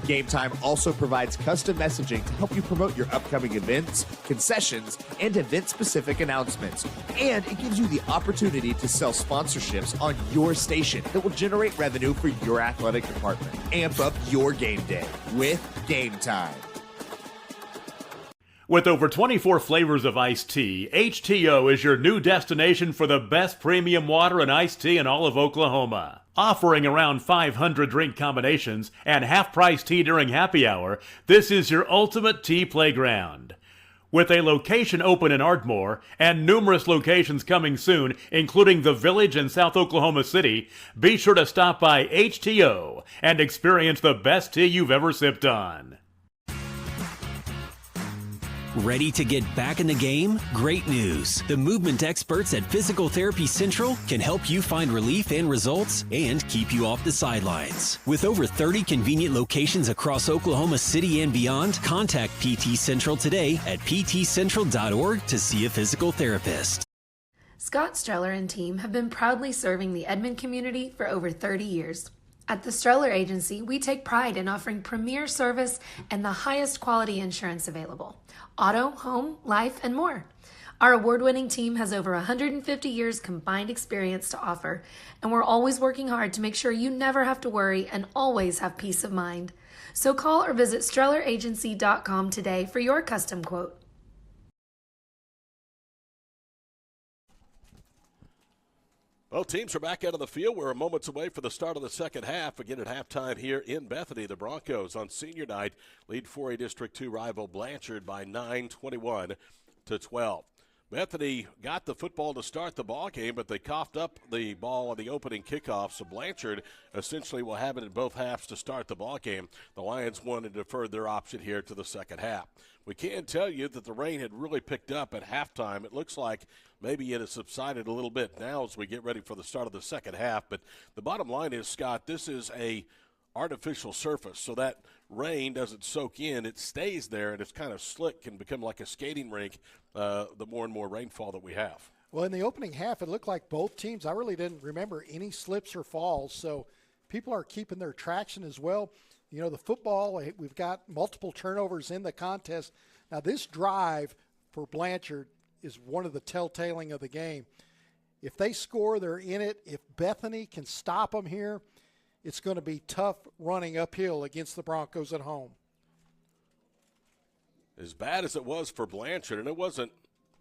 Game Time also provides custom messaging to help you promote your upcoming events, concessions, and event-specific announcements. And it gives you the opportunity to sell sponsorships on your station that will generate revenue for your athletic department. Amp up your game day with Game Time. With over 24 flavors of iced tea, HTO is your new destination for the best premium water and iced tea in all of Oklahoma. Offering around 500 drink combinations and half-price tea during happy hour, this is your ultimate tea playground. With a location open in Ardmore and numerous locations coming soon, including the Village in South Oklahoma City, be sure to stop by HTO and experience the best tea you've ever sipped on. Ready to get back in the game? Great news! The movement experts at Physical Therapy Central can help you find relief and results and keep you off the sidelines. With over 30 convenient locations across Oklahoma City and beyond, contact PT Central today at ptcentral.org to see a physical therapist. Scott Streller and team have been proudly serving the Edmond community for over 30 years. At the Streller Agency, we take pride in offering premier service and the highest quality insurance available. Auto, home, life, and more. Our award-winning team has over 150 years combined experience to offer, and we're always working hard to make sure you never have to worry and always have peace of mind. So call or visit StrellerAgency.com today for your custom quote. Well, teams are back out of the field. We're moments away for the start of the second half. Again at halftime here in Bethany, the Broncos on senior night lead 4A District 2 rival Blanchard by 9, 21-12. Bethany got the football to start the ball game, but they coughed up the ball on the opening kickoff, so Blanchard essentially will have it in both halves to start the ball game. The Lions wanted to defer their option here to the second half. We can tell you that the rain had really picked up at halftime. It looks like maybe it has subsided a little bit now as we get ready for the start of the second half. But the bottom line is, Scott, this is a artificial surface, so that rain doesn't soak in. It stays there, and it's kind of slick and become like a skating rink the more and more rainfall that we have. Well, in the opening half, it looked like both teams, I really didn't remember any slips or falls, so people are keeping their traction as well. You know, the football, we've got multiple turnovers in the contest. Now, this drive for Blanchard is one of the telltaling of the game. If they score, they're in it. If Bethany can stop them here, it's going to be tough running uphill against the Broncos at home. As bad as it was for Blanchard, and it wasn't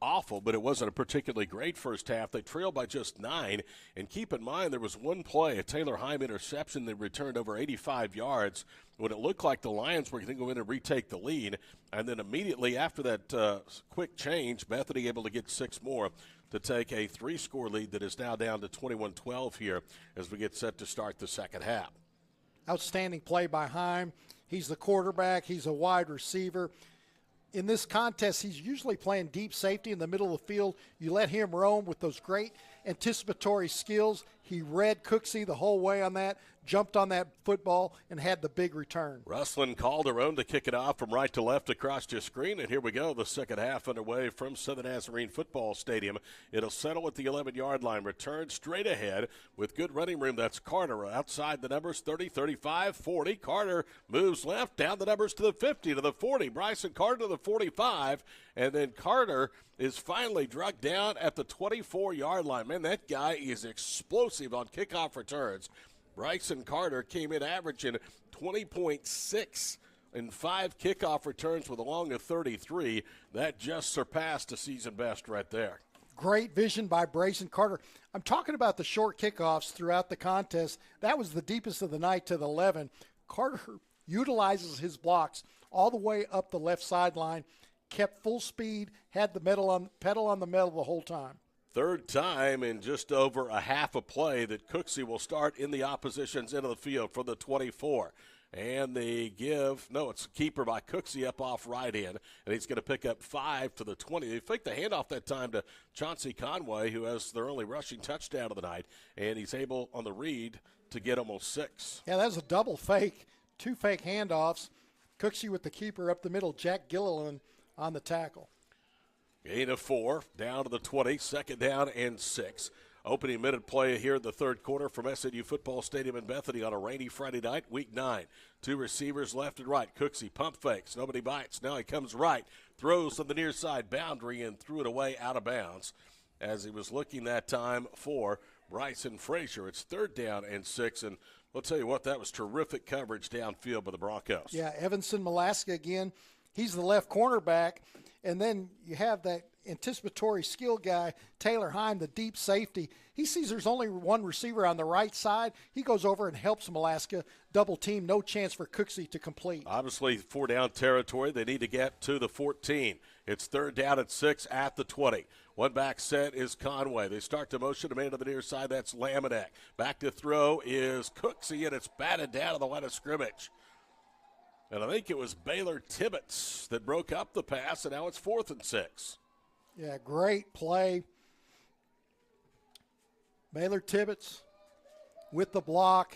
awful, but it wasn't a particularly great first half. They trailed by just 9. And keep in mind, there was one play, a Taylor Heim interception that returned over 85 yards when it looked like the Lions were going to go in and retake the lead. And then immediately after that quick change, Bethany able to get 6 more to take a 3-score lead that is now down to 21-12 here as we get set to start the second half. Outstanding play by Heim. He's the quarterback. He's a wide receiver. In this contest, he's usually playing deep safety in the middle of the field. You let him roam with those great anticipatory skills. He read Cooksey the whole way on that, jumped on that football, and had the big return. Rustlin Calderon to kick it off from right to left across your screen. And here we go, the second half underway from Southern Nazarene Football Stadium. It'll settle at the 11-yard line. Return straight ahead with good running room. That's Carter outside the numbers 30, 35, 40. Carter moves left down the numbers to the 50, to the 40. Bryson Carter to the 45. And then Carter is finally drugged down at the 24-yard line. Man, that guy is explosive on kickoff returns. Bryson Carter came in averaging 20.6 in 5 kickoff returns with a long of 33. That just surpassed a season best right there. Great vision by Bryson Carter. I'm talking about the short kickoffs throughout the contest. That was the deepest of the night to the 11. Carter utilizes his blocks all the way up the left sideline, kept full speed, had the pedal on the metal the whole time. Third time in just over a half a play that Cooksey will start in the opposition's end of the field for the 24. And they give, no, it's a keeper by Cooksey up off right in, and he's going to pick up 5 to the 20. They fake the handoff that time to Chauncey Conway, who has their only rushing touchdown of the night, and he's able on the read to get almost 6. Yeah, that was a double fake, 2 fake handoffs. Cooksey with the keeper up the middle, Jack Gilliland on the tackle. Gain of 4, down to the 20, second down and 6. Opening minute play here in the third quarter from SNU Football Stadium in Bethany on a rainy Friday night, week 9. 2 receivers left and right. Cooksey pump fakes. Nobody bites. Now he comes right. Throws on the near side boundary and threw it away out of bounds as he was looking that time for Bryson Frazier. It's 3rd down and 6, and I'll tell you what, that was terrific coverage downfield by the Broncos. Yeah, Evanson Malaska again. He's the left cornerback, and then you have that anticipatory skill guy, Taylor Heim, the deep safety. He sees there's only one receiver on the right side. He goes over and helps Malaska double team. No chance for Cooksey to complete. Obviously, 4-down territory. They need to get to the 14. It's 3rd down and 6 at the 20. One back set is Conway. They start to motion a man to the near side. That's Laminack. Back to throw is Cooksey, and it's batted down to the line of scrimmage. And I think it was Baylor Tibbetts that broke up the pass, and now it's 4th and 6. Yeah, great play. Baylor Tibbetts with the block.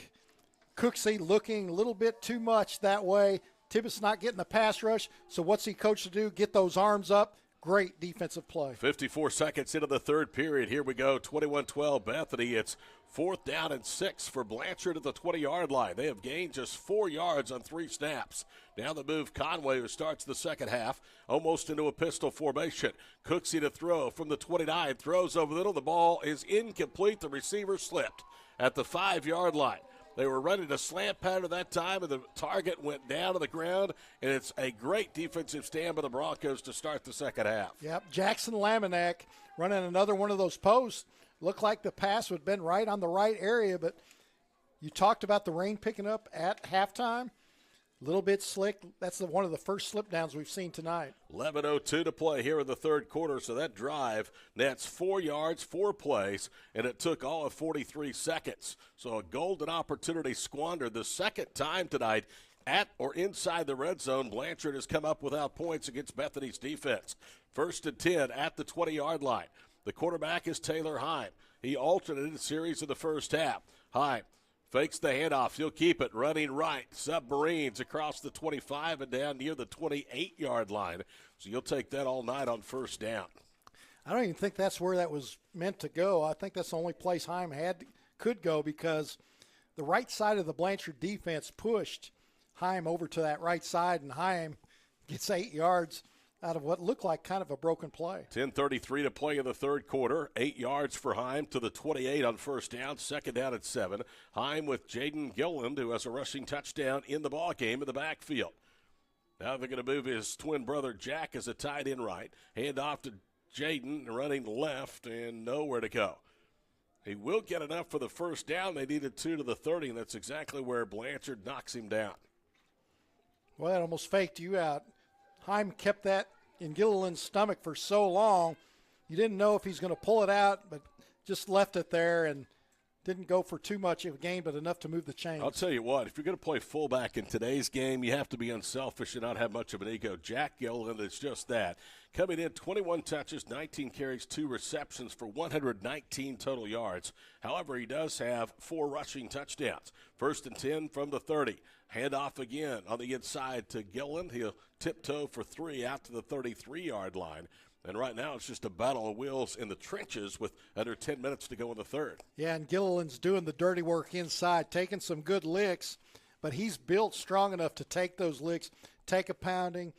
Cooksey looking a little bit too much that way. Tibbetts not getting the pass rush, so what's he coached to do? Get those arms up. Great defensive play. 54 seconds into the third period. Here we go, 21-12 Bethany. It's 4th down and 6 for Blanchard at the 20-yard line. They have gained just 4 yards on 3 snaps. Now the move Conway, who starts the second half, almost into a pistol formation. Cooksey to throw from the 29, throws over the middle. The ball is incomplete. The receiver slipped at the 5-yard line. They were running a slant pattern that time, and the target went down to the ground, and it's a great defensive stand by the Broncos to start the second half. Yep, Jackson Laminack running another one of those posts. Looked like the pass would have been right on the right area, but you talked about the rain picking up at halftime. A little bit slick. That's one of the first slip downs we've seen tonight. 11:02 to play here in the third quarter, so that drive nets 4 yards, 4 plays, and it took all of 43 seconds. So a golden opportunity squandered the second time tonight at or inside the red zone. Blanchard has come up without points against Bethany's defense. 1st and 10 at the 20-yard line. The quarterback is Taylor Heim. He alternated series in the first half. Heim fakes the handoff. He'll keep it running right. Submarines across the 25 and down near the 28-yard line. So you'll take that all night on 1st down. I don't even think that's where that was meant to go. I think that's the only place Heim could go because the right side of the Blanchard defense pushed Heim over to that right side, and Heim gets 8 yards out of what looked like kind of a broken play. 10:33 to play in the third quarter. 8 yards for Heim to the 28 on 1st down. 2nd down at 7. Heim with Jaden Gilliland, who has a rushing touchdown in the ballgame in the backfield. Now they're going to move his twin brother Jack as a tight end right. Hand off to Jaden running left and nowhere to go. He will get enough for the 1st down. They needed 2 to the 30, and that's exactly where Blanchard knocks him down. Well, that almost faked you out. Heim kept that in Gilliland's stomach for so long, you didn't know if he's going to pull it out, but just left it there and didn't go for too much of a gain, but enough to move the chains. I'll tell you what, if you're going to play fullback in today's game, you have to be unselfish and not have much of an ego. Jack Gilliland is just that. Coming in, 21 touches, 19 carries, 2 receptions for 119 total yards. However, he does have 4 rushing touchdowns. 1st and 10 from the 30. Hand off again on the inside to Gilliland. He'll tiptoe for 3 out to the 33-yard line. And right now it's just a battle of wills in the trenches with under 10 minutes to go in the third. Yeah, and Gilliland's doing the dirty work inside, taking some good licks, but he's built strong enough to take those licks, take a pounding,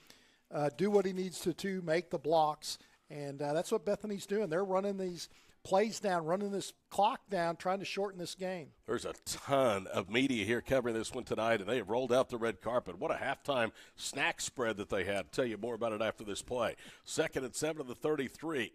do what he needs to make the blocks. And that's what Bethany's doing. They're running these plays down, running this clock down, trying to shorten this game. There's a ton of media here covering this one tonight, and they have rolled out the red carpet. What a halftime snack spread that they had. I'll tell you more about it after this play. 2nd and 7 to the 33.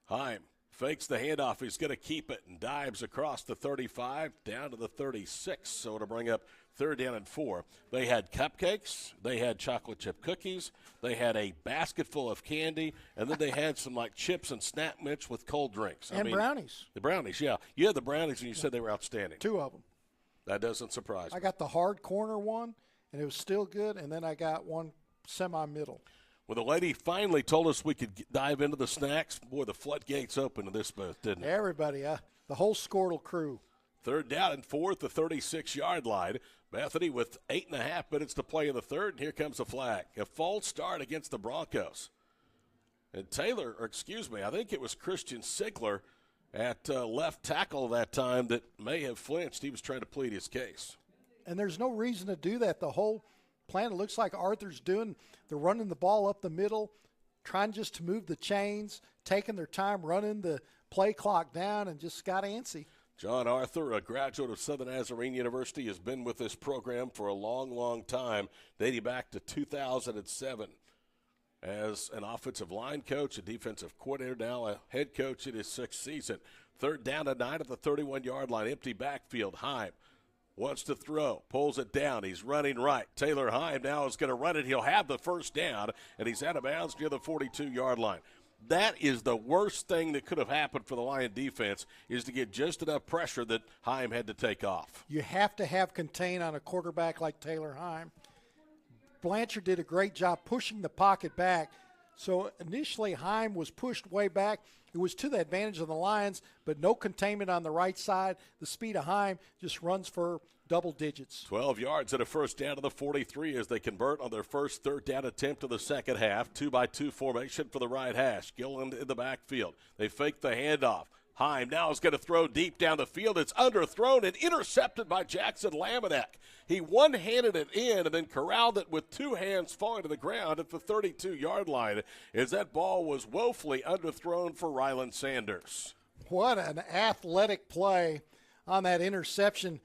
Heim fakes the handoff. He's going to keep it and dives across the 35 down to the 36. So it'll bring up 3rd down and 4. They had cupcakes. They had chocolate chip cookies. They had a basket full of candy. And then they had some like chips and Snap Mix with cold drinks. And brownies. The brownies, yeah. You had the brownies and you said they were outstanding. 2 of them. That doesn't surprise me. I got the hard corner one, and it was still good. And then I got one semi-middle. When the lady finally told us we could dive into the snacks, boy, the floodgates opened in this booth, didn't it? Everybody, the whole Squirtle crew. 3rd down and 4 at the 36-yard line. Bethany with 8.5 minutes to play in the third, and here comes a flag. A false start against the Broncos. And I think it was Christian Sigler, at left tackle that time that may have flinched. He was trying to plead his case. And there's no reason to do that. The whole plan, it looks like Arthur's doing, they're running the ball up the middle, trying just to move the chains, taking their time, running the play clock down, and just got antsy. John Arthur, a graduate of Southern Nazarene University, has been with this program for a long, long time, dating back to 2007. As an offensive line coach, a defensive coordinator, now a head coach in his 6th season. 3rd down and 9 at the 31-yard line, empty backfield. Heim wants to throw, pulls it down. He's running right. Taylor Heim now is going to run it. He'll have the first down, and he's out of bounds near the 42-yard line. That is the worst thing that could have happened for the Lion defense, is to get just enough pressure that Heim had to take off. You have to have contain on a quarterback like Taylor Heim. Blanchard did a great job pushing the pocket back. So initially Heim was pushed way back. It was to the advantage of the Lions, but no containment on the right side. The speed of Heim just runs for double digits. 12 yards at a first down to the 43 as they convert on their first 3rd down attempt of the second half. 2-by-2 formation for the right hash. Gilliland in the backfield. They fake the handoff. Heim now is going to throw deep down the field. It's underthrown and intercepted by Jackson Lamanek. He one-handed it in and then corralled it with 2 hands falling to the ground at the 32-yard line as that ball was woefully underthrown for Ryland Sanders. What an athletic play on that interception.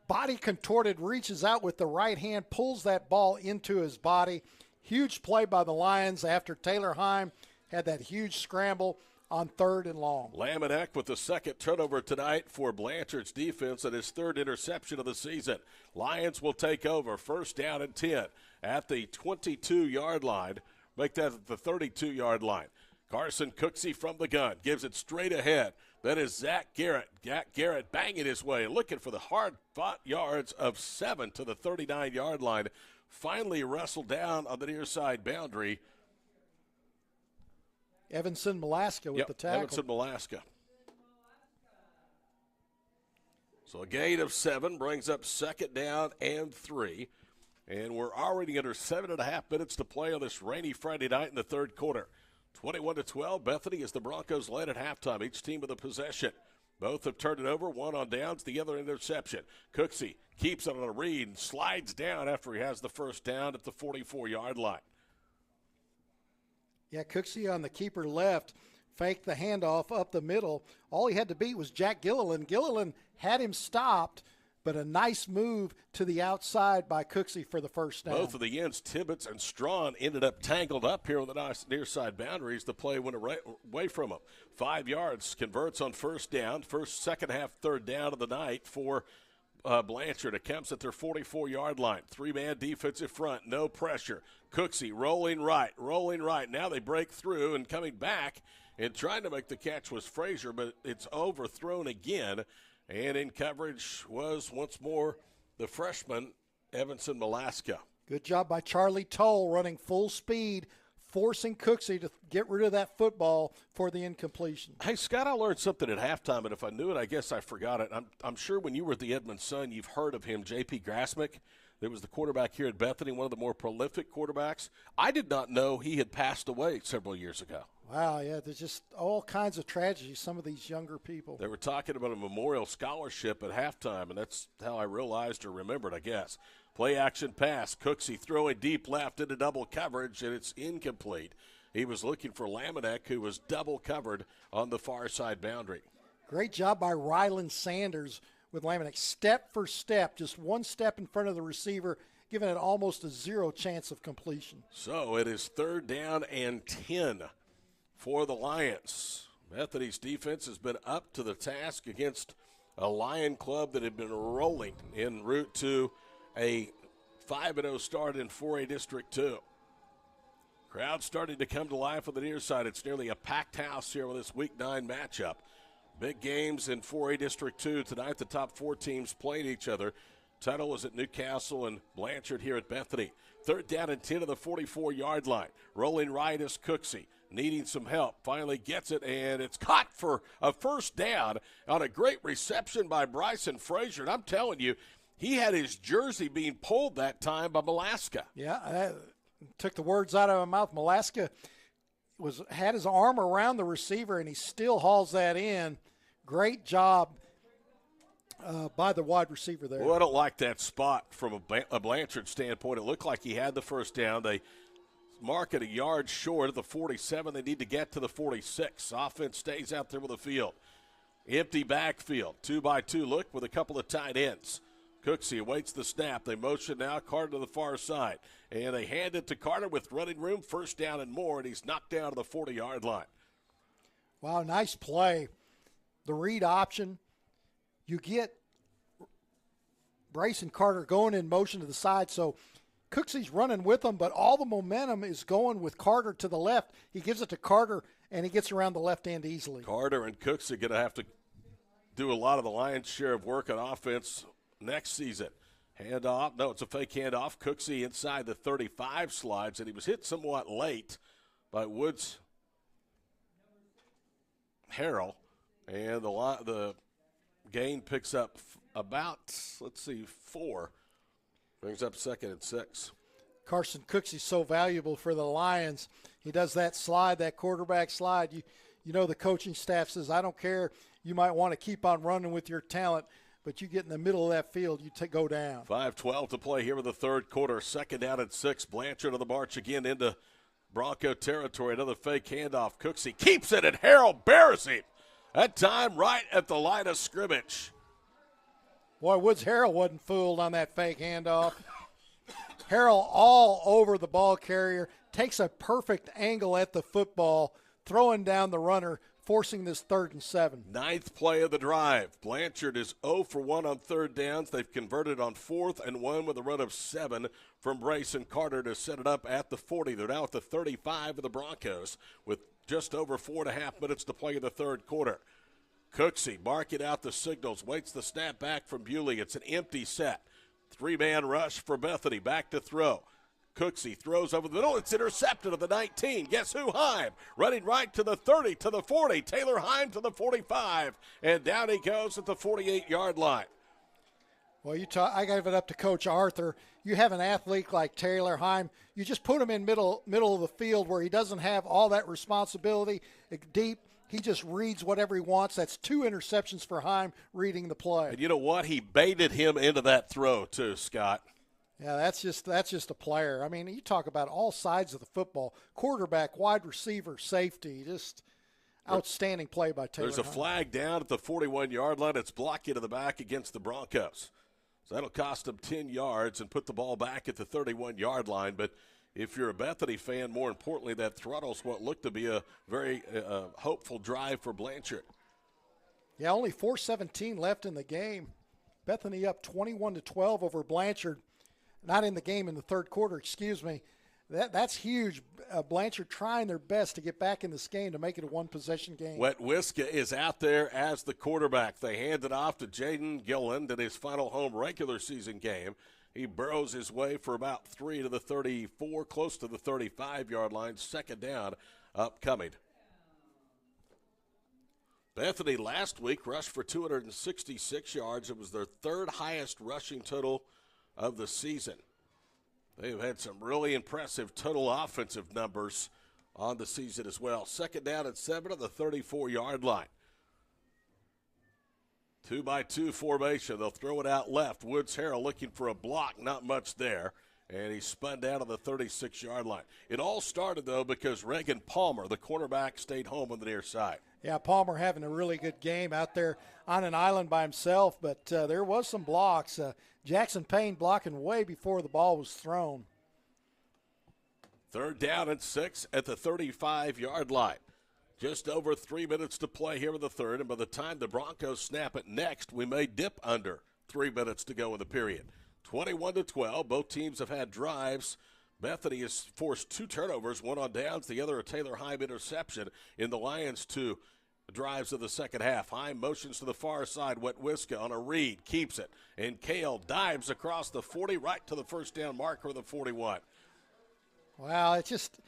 Body contorted, reaches out with the right hand, pulls that ball into his body. Huge play by the Lions after Taylor Heim had that huge scramble on 3rd and long. Lamanek with the 2nd turnover tonight for Blanchard's defense and his 3rd interception of the season. Lions will take over, 1st down and 10 at the 22-yard line. Make that at the 32-yard line. Carson Cooksey from the gun, gives it straight ahead. That is Zach Garrett. Zach Garrett banging his way, looking for the hard-fought yards of 7 to the 39-yard line. Finally wrestled down on the near side boundary. Evanson Malaska with the tackle. Evanson Malaska. So a gain of 7 brings up 2nd down and 3. And we're already under 7.5 minutes to play on this rainy Friday night in the 3rd quarter. 21-12, Bethany as the Broncos led at halftime, each team with a possession. Both have turned it over, one on downs, the other interception. Cooksey keeps it on a read and slides down after he has the first down at the 44-yard line. Yeah, Cooksey on the keeper left, faked the handoff up the middle. All he had to beat was Jack Gilliland. Gilliland had him stopped, but a nice move to the outside by Cooksey for the first down. Both of the ends, Tibbetts and Strawn, ended up tangled up here on the near side boundaries. The play went away from them. 5 yards, converts on first down. First, second half, 3rd down of the night for Blanchard. It comes at their 44-yard line. 3-man defensive front, no pressure. Cooksey rolling right. Now they break through and coming back and trying to make the catch was Frazier, but it's overthrown again. And in coverage was once more the freshman, Evanson Malaska. Good job by Charlie Toll running full speed, forcing Cooksey to get rid of that football for the incompletion. Hey, Scott, I learned something at halftime, and if I knew it, I guess I forgot it. I'm sure when you were at the Edmond Sun, you've heard of him, J.P. Grasmick. There was the quarterback here at Bethany, one of the more prolific quarterbacks. I did not know he had passed away several years ago. Wow, yeah, there's just all kinds of tragedies, some of these younger people. They were talking about a memorial scholarship at halftime, and that's how I realized or remembered, I guess. Play action pass, Cooksey throwing deep left into double coverage, and it's incomplete. He was looking for Lamanek, who was double covered on the far side boundary. Great job by Ryland Sanders with Lamanek, step for step, just one step in front of the receiver, giving it almost a 0 chance of completion. So it is 3rd down and 10 for the Lions. Bethany's defense has been up to the task against a Lion club that had been rolling en route to a 5-0 start in 4A District 2. Crowd starting to come to life on the near side. It's nearly a packed house here with this Week 9 matchup. Big games in 4A District 2. Tonight the top 4 teams playing each other. Tuttle is at Newcastle and Blanchard here at Bethany. 3rd down and 10 to the 44-yard line. Rolling right is Cooksey. Needing some help. Finally gets it, and it's caught for a first down on a great reception by Bryson Frazier. And I'm telling you, he had his jersey being pulled that time by Malaska. Yeah, that took the words out of my mouth. Malaska had his arm around the receiver, and he still hauls that in. Great job by the wide receiver there. Well, I don't like that spot from a Blanchard standpoint. It looked like he had the first down. They mark it a yard short of the 47. They need to get to the 46. Offense stays out there with the field. Empty backfield, 2-by-2 look with a couple of tight ends. Cooksey awaits the snap. They motion now. Carter to the far side. And they hand it to Carter with running room, first down and more, and he's knocked down to the 40-yard line. Wow, nice play. The read option. You get Bryson Carter going in motion to the side, so Cooksey's running with him, but all the momentum is going with Carter to the left. He gives it to Carter, and he gets around the left end easily. Carter and Cooksey are going to have to do a lot of the lion's share of work on offense next season. Handoff. No, it's a fake handoff. Cooksey inside the 35 slides, and he was hit somewhat late by Woods Harrell. And the gain picks up about, 4. Brings up 2nd and 6. Carson Cooksey's so valuable for the Lions. He does that slide, that quarterback slide. You know the coaching staff says, I don't care. You might want to keep on running with your talent, but you get in the middle of that field, you go down. 5:12 to play here in the third quarter. 2nd down and 6. Blanchard on the march again into Bronco territory. Another fake handoff. Cooksey keeps it, and Harrell buries him. That time right at the line of scrimmage. Boy, Woods Harrell wasn't fooled on that fake handoff. Harrell all over the ball carrier, takes a perfect angle at the football, throwing down the runner, forcing this 3rd and 7. 9th play of the drive. Blanchard is 0 for 1 on 3rd downs. They've converted on 4th and 1 with a run of 7 from Bryson Carter to set it up at the 40. They're now at the 35 of the Broncos with just over 4.5 minutes to play in the third quarter. Cooksey marking out the signals, waits the snap back from Bewley. It's an empty set. 3-man rush for Bethany, back to throw. Cooksey throws over the middle. It's intercepted at the 19. Guess who? Heim. Running right to the 30, to the 40. Taylor Heim to the 45. And down he goes at the 48-yard line. Well, I gave it up to Coach Arthur. You have an athlete like Taylor Heim, you just put him in middle of the field where he doesn't have all that responsibility deep. He just reads whatever he wants. That's 2 interceptions for Heim reading the play. And you know what? He baited him into that throw too, Scott. Yeah, that's just a player. I mean, you talk about all sides of the football. Quarterback, wide receiver, safety, just outstanding play by Taylor There's a Heim. flag down at the 41-yard line. It's blocked into the back against the Broncos. So that'll cost them 10 yards and put the ball back at the 31-yard line. But if you're a Bethany fan, more importantly, that throttles what looked to be a very hopeful drive for Blanchard. Yeah, only 4:17 left in the game. Bethany up 21-12 over Blanchard. Not in the game in the third quarter, excuse me. That's huge. Blanchard trying their best to get back in this game to make it a one-possession game. Wet Wiska is out there as the quarterback. They hand it off to Jaden Gilland in his final home regular season game. He burrows his way for about 3 to the 34, close to the 35-yard line. 2nd down upcoming. Bethany last week rushed for 266 yards. It was their 3rd highest rushing total of the season. They've had some really impressive total offensive numbers on the season as well. 2nd down and 7 on the 34-yard line. 2-by-2 formation. They'll throw it out left. Woods Harrell looking for a block. Not much there. And he spun down on the 36-yard line. It all started, though, because Reagan Palmer, the cornerback, stayed home on the near side. Yeah, Palmer having a really good game out there on an island by himself, but there was some blocks. Jackson Payne blocking way before the ball was thrown. 3rd down and 6 at the 35-yard line. Just over 3 minutes to play here in the third, and by the time the Broncos snap it next, we may dip under 3 minutes to go in the period. 21-12, both teams have had drives. Bethany has forced 2 turnovers, one on downs, the other a Taylor Heim interception in the Lions' 2 drives of the second half. Heim motions to the far side. Wet Wiska on a read, keeps it. And Kale dives across the 40 right to the first down marker of the 41. Wow, it's just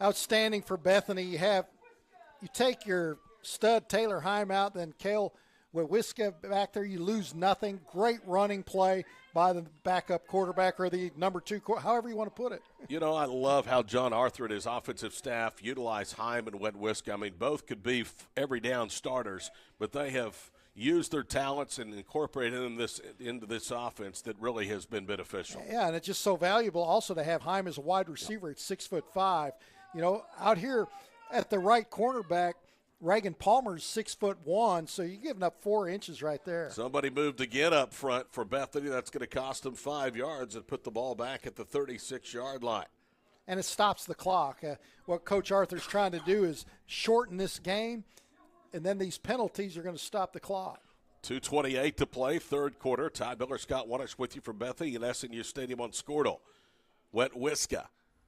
outstanding for Bethany. You take your stud Taylor Heim out, then Kale Wet Wiska back there, you lose nothing. Great running play by the backup quarterback or the number 2, however you want to put it. You know, I love how John Arthur and his offensive staff utilize Heim and Wetwiska. I mean, both could be every down starters, but they have used their talents and incorporated them into this offense that really has been beneficial. Yeah, and it's just so valuable also to have Heim as a wide receiver at 6'5". You know, out here at the right cornerback, Reagan Palmer's 6'1", so you're giving up 4 inches right there. Somebody moved again up front for Bethany. That's going to cost them 5 yards and put the ball back at the 36-yard line. And it stops the clock. What Coach Arthur's trying to do is shorten this game, and then these penalties are going to stop the clock. 2:28 to play, third quarter. Ty Miller, Scott Waters with you from Bethany and SNU Stadium on Squirtle. Wetwiska.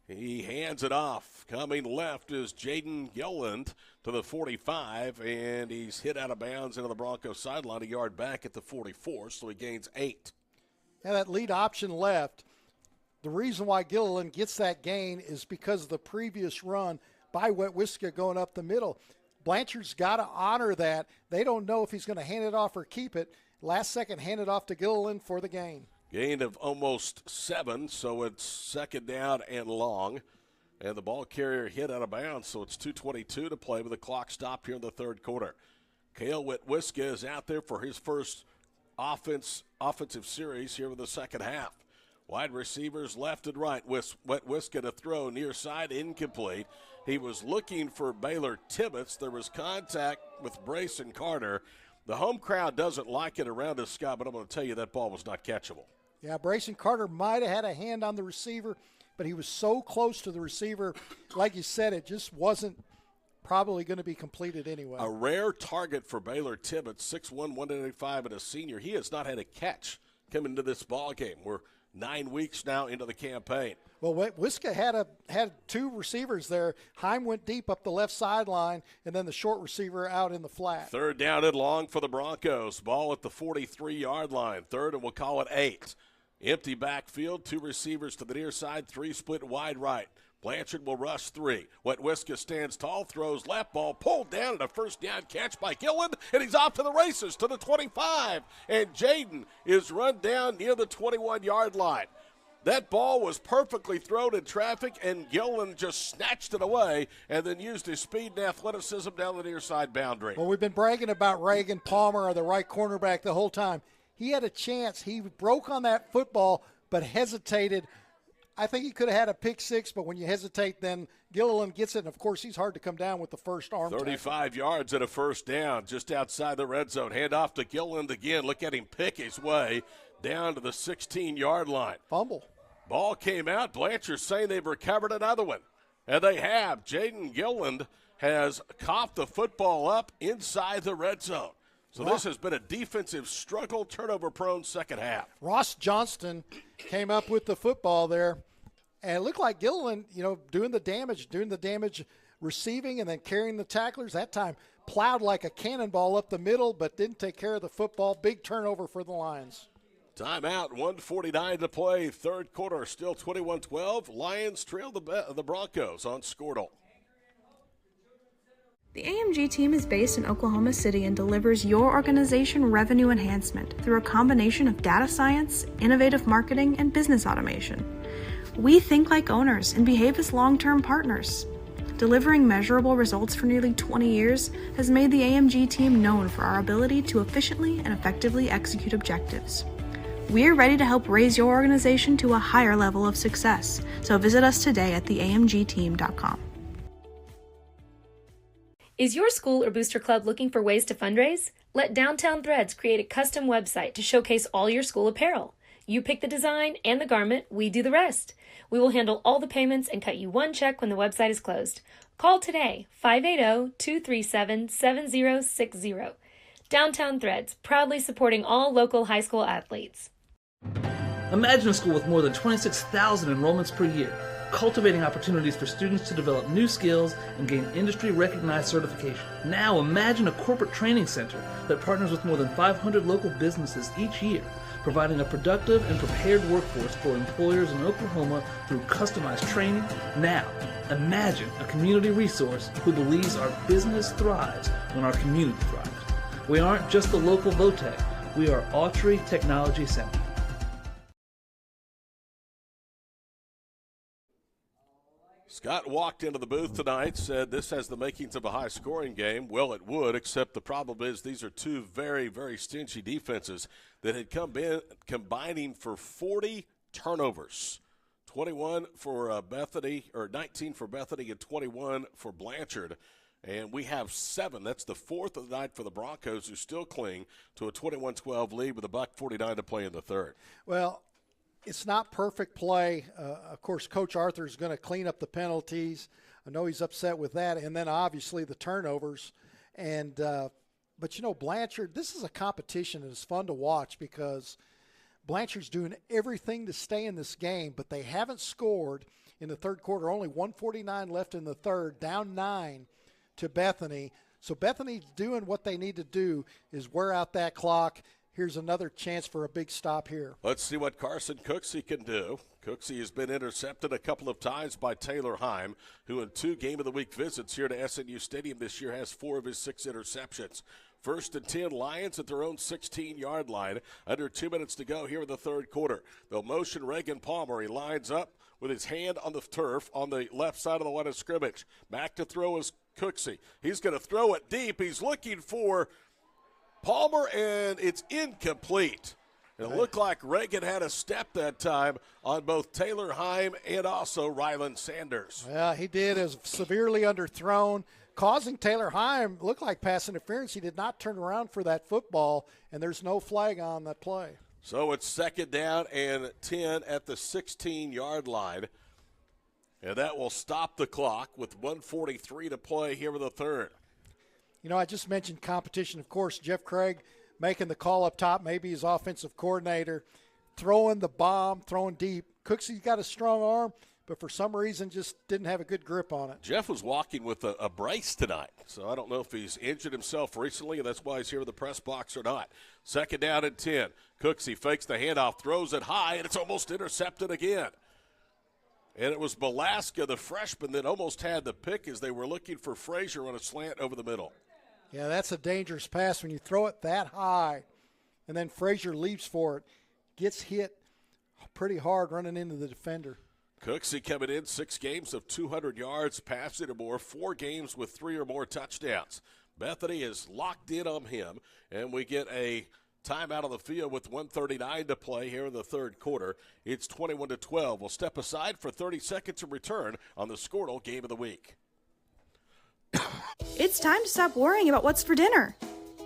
He hands it off. Coming left is Jaden Gilland to the 45, and he's hit out of bounds into the Broncos sideline, a yard back at the 44, so he gains 8. Yeah, that lead option left. The reason why Gilliland gets that gain is because of the previous run by Wetwiska going up the middle. Blanchard's got to honor that. They don't know if he's going to hand it off or keep it. Last second, hand it off to Gilliland for the gain. Gain of almost 7, so it's second down and long. And the ball carrier hit out of bounds, so it's 2:22 to play with the clock stopped here in the third quarter. Cale Wetwiska is out there for his first offensive series here in the second half. Wide receivers left and right. Wetwiska to throw near side, incomplete. He was looking for Baylor Tibbetts. There was contact with Brayson Carter. The home crowd doesn't like it around us, Scott, but I'm going to tell you that ball was not catchable. Yeah, Brayson Carter might have had a hand on the receiver, but he was so close to the receiver. Like you said, it just wasn't probably going to be completed anyway. A rare target for Baylor Tibbetts, 6'1", 185, and a senior. He has not had a catch coming into this ball game. We're 9 weeks now into the campaign. Well, Wetwiska had 2 receivers there. Heim went deep up the left sideline, and then the short receiver out in the flat. Third down and long for the Broncos. Ball at the 43-yard line. Third, and we'll call it 8. Empty backfield, 2 receivers to the near side, 3 split wide right. Blanchard will rush 3. Wetwiska stands tall, throws left, ball pulled down, and a first down catch by Gilland, and he's off to the races to the 25. And Jaden is run down near the 21-yard line. That ball was perfectly thrown in traffic, and Gilland just snatched it away and then used his speed and athleticism down the near side boundary. Well, we've been bragging about Reagan Palmer, or the right cornerback, the whole time. He had a chance. He broke on that football but hesitated. I think he could have had a pick 6, but when you hesitate, then Gilliland gets it, and, of course, he's hard to come down with the first arm 35 yards and a first down just outside the red zone. Hand off to Gilliland again. Look at him pick his way down to the 16-yard line. Fumble. Ball came out. Blanchard saying they've recovered another one. And they have. Jaden Gilliland has coughed the football up inside the red zone. So this has been a defensive struggle, turnover-prone second half. Ross Johnston came up with the football there, and it looked like Gilliland, doing the damage receiving and then carrying the tacklers. That time plowed like a cannonball up the middle, but didn't take care of the football. Big turnover for the Lions. Timeout, 1:49 to play. Third quarter, still 21-12. Lions trail the Broncos on Squirtle. The AMG team is based in Oklahoma City and delivers your organization revenue enhancement through a combination of data science, innovative marketing, and business automation. We think like owners and behave as long-term partners. Delivering measurable results for nearly 20 years has made the AMG team known for our ability to efficiently and effectively execute objectives. We're ready to help raise your organization to a higher level of success, so visit us today at theamgteam.com. Is your school or booster club looking for ways to fundraise? Let Downtown Threads create a custom website to showcase all your school apparel. You pick the design and the garment, we do the rest. We will handle all the payments and cut you one check when the website is closed. Call today, 580-237-7060. Downtown Threads, proudly supporting all local high school athletes. Imagine a school with more than 26,000 enrollments per year, cultivating opportunities for students to develop new skills and gain industry-recognized certification. Now imagine a corporate training center that partners with more than 500 local businesses each year, providing a productive and prepared workforce for employers in Oklahoma through customized training. Now, imagine a community resource who believes our business thrives when our community thrives. We aren't just the local VOTEC, we are Autry Technology Center. Scott walked into the booth tonight, said this has the makings of a high-scoring game. Well, it would, except the problem is these are two very, very stingy defenses that had combining for 40 turnovers. 21 for Bethany, or 19 for Bethany, and 21 for Blanchard. And we have 7. That's the 4th of the night for the Broncos, who still cling to a 21-12 lead with $1:49 to play in the third. Well, it's not perfect play. Of course, Coach Arthur is going to clean up the penalties. I know he's upset with that. And then, obviously, the turnovers. And but, you know, Blanchard, this is a competition, and it's fun to watch because Blanchard's doing everything to stay in this game, but they haven't scored in the third quarter. Only 1:49 left in the third, down 9 to Bethany. So Bethany's doing what they need to do is wear out that clock. Here's another chance for a big stop here. Let's see what Carson Cooksey can do. Cooksey has been intercepted a couple of times by Taylor Heim, who in 2 game-of-the-week visits here to SNU Stadium this year has 4 of his 6 interceptions. 1st and 10, Lions at their own 16-yard line. Under 2 minutes to go here in the third quarter. They'll motion Reagan Palmer. He lines up with his hand on the turf on the left side of the line of scrimmage. Back to throw is Cooksey. He's going to throw it deep. He's looking for Palmer, and it's incomplete. It looked like Reagan had a step that time on both Taylor Heim and also Ryland Sanders. Yeah, he did. It was severely underthrown, causing Taylor Heim looked like pass interference. He did not turn around for that football, and there's no flag on that play. So it's 2nd down and 10 at the 16-yard line. And that will stop the clock with 1:43 to play here in the third. You know, I just mentioned competition. Of course, Jeff Craig making the call up top, maybe his offensive coordinator, throwing the bomb, throwing deep. Cooksey's got a strong arm, but for some reason just didn't have a good grip on it. Jeff was walking with a brace tonight, so I don't know if he's injured himself recently, and that's why he's here in the press box or not. 2nd down and 10. Cooksey fakes the handoff, throws it high, and it's almost intercepted again. And it was Malaska, the freshman, that almost had the pick as they were looking for Frazier on a slant over the middle. Yeah, that's a dangerous pass when you throw it that high, and then Frazier leaps for it, gets hit pretty hard running into the defender. Cooksey coming in 6 games of 200 yards, passing or more, 4 games with 3 or more touchdowns. Bethany is locked in on him, and we get a timeout on the field with 1:39 to play here in the third quarter. It's 21-12. We'll step aside for 30 seconds and return on the Squirtle Game of the Week. It's time to stop worrying about what's for dinner.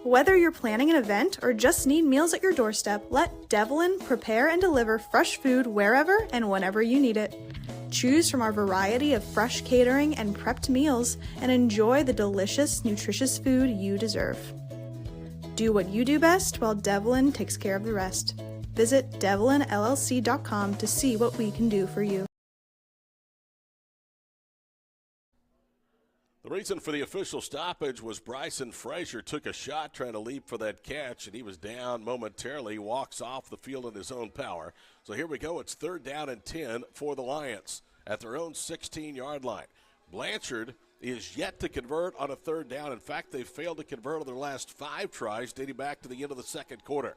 Whether you're planning an event or just need meals at your doorstep, let Devlin prepare and deliver fresh food wherever and whenever you need it. Choose from our variety of fresh catering and prepped meals and enjoy the delicious, nutritious food you deserve. Do what you do best while Devlin takes care of the rest. Visit devlinllc.com to see what we can do for you. The reason for the official stoppage was Bryson Frazier took a shot trying to leap for that catch, and he was down momentarily. He walks off the field in his own power. So here we go. It's 3rd down and 10 for the Lions at their own 16-yard line. Blanchard is yet to convert on a 3rd down. In fact, they failed to convert on their last 5 tries dating back to the end of the second quarter.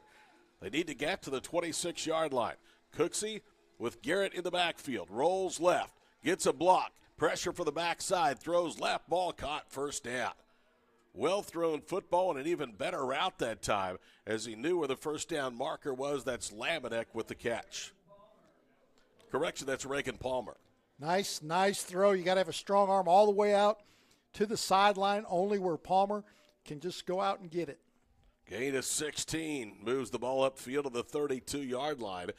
They need to get to the 26-yard line. Cooksey with Garrett in the backfield. Rolls left. Gets a block. Pressure for the backside. Throws left. Ball caught. 1st down. Well-thrown football and an even better route that time as he knew where the 1st down marker was. That's Lamadek with the catch. Correction, that's Reagan Palmer. Nice throw. You got to have a strong arm all the way out to the sideline, only where Palmer can just go out and get it. Gain of 16. Moves the ball upfield to the 32-yard line.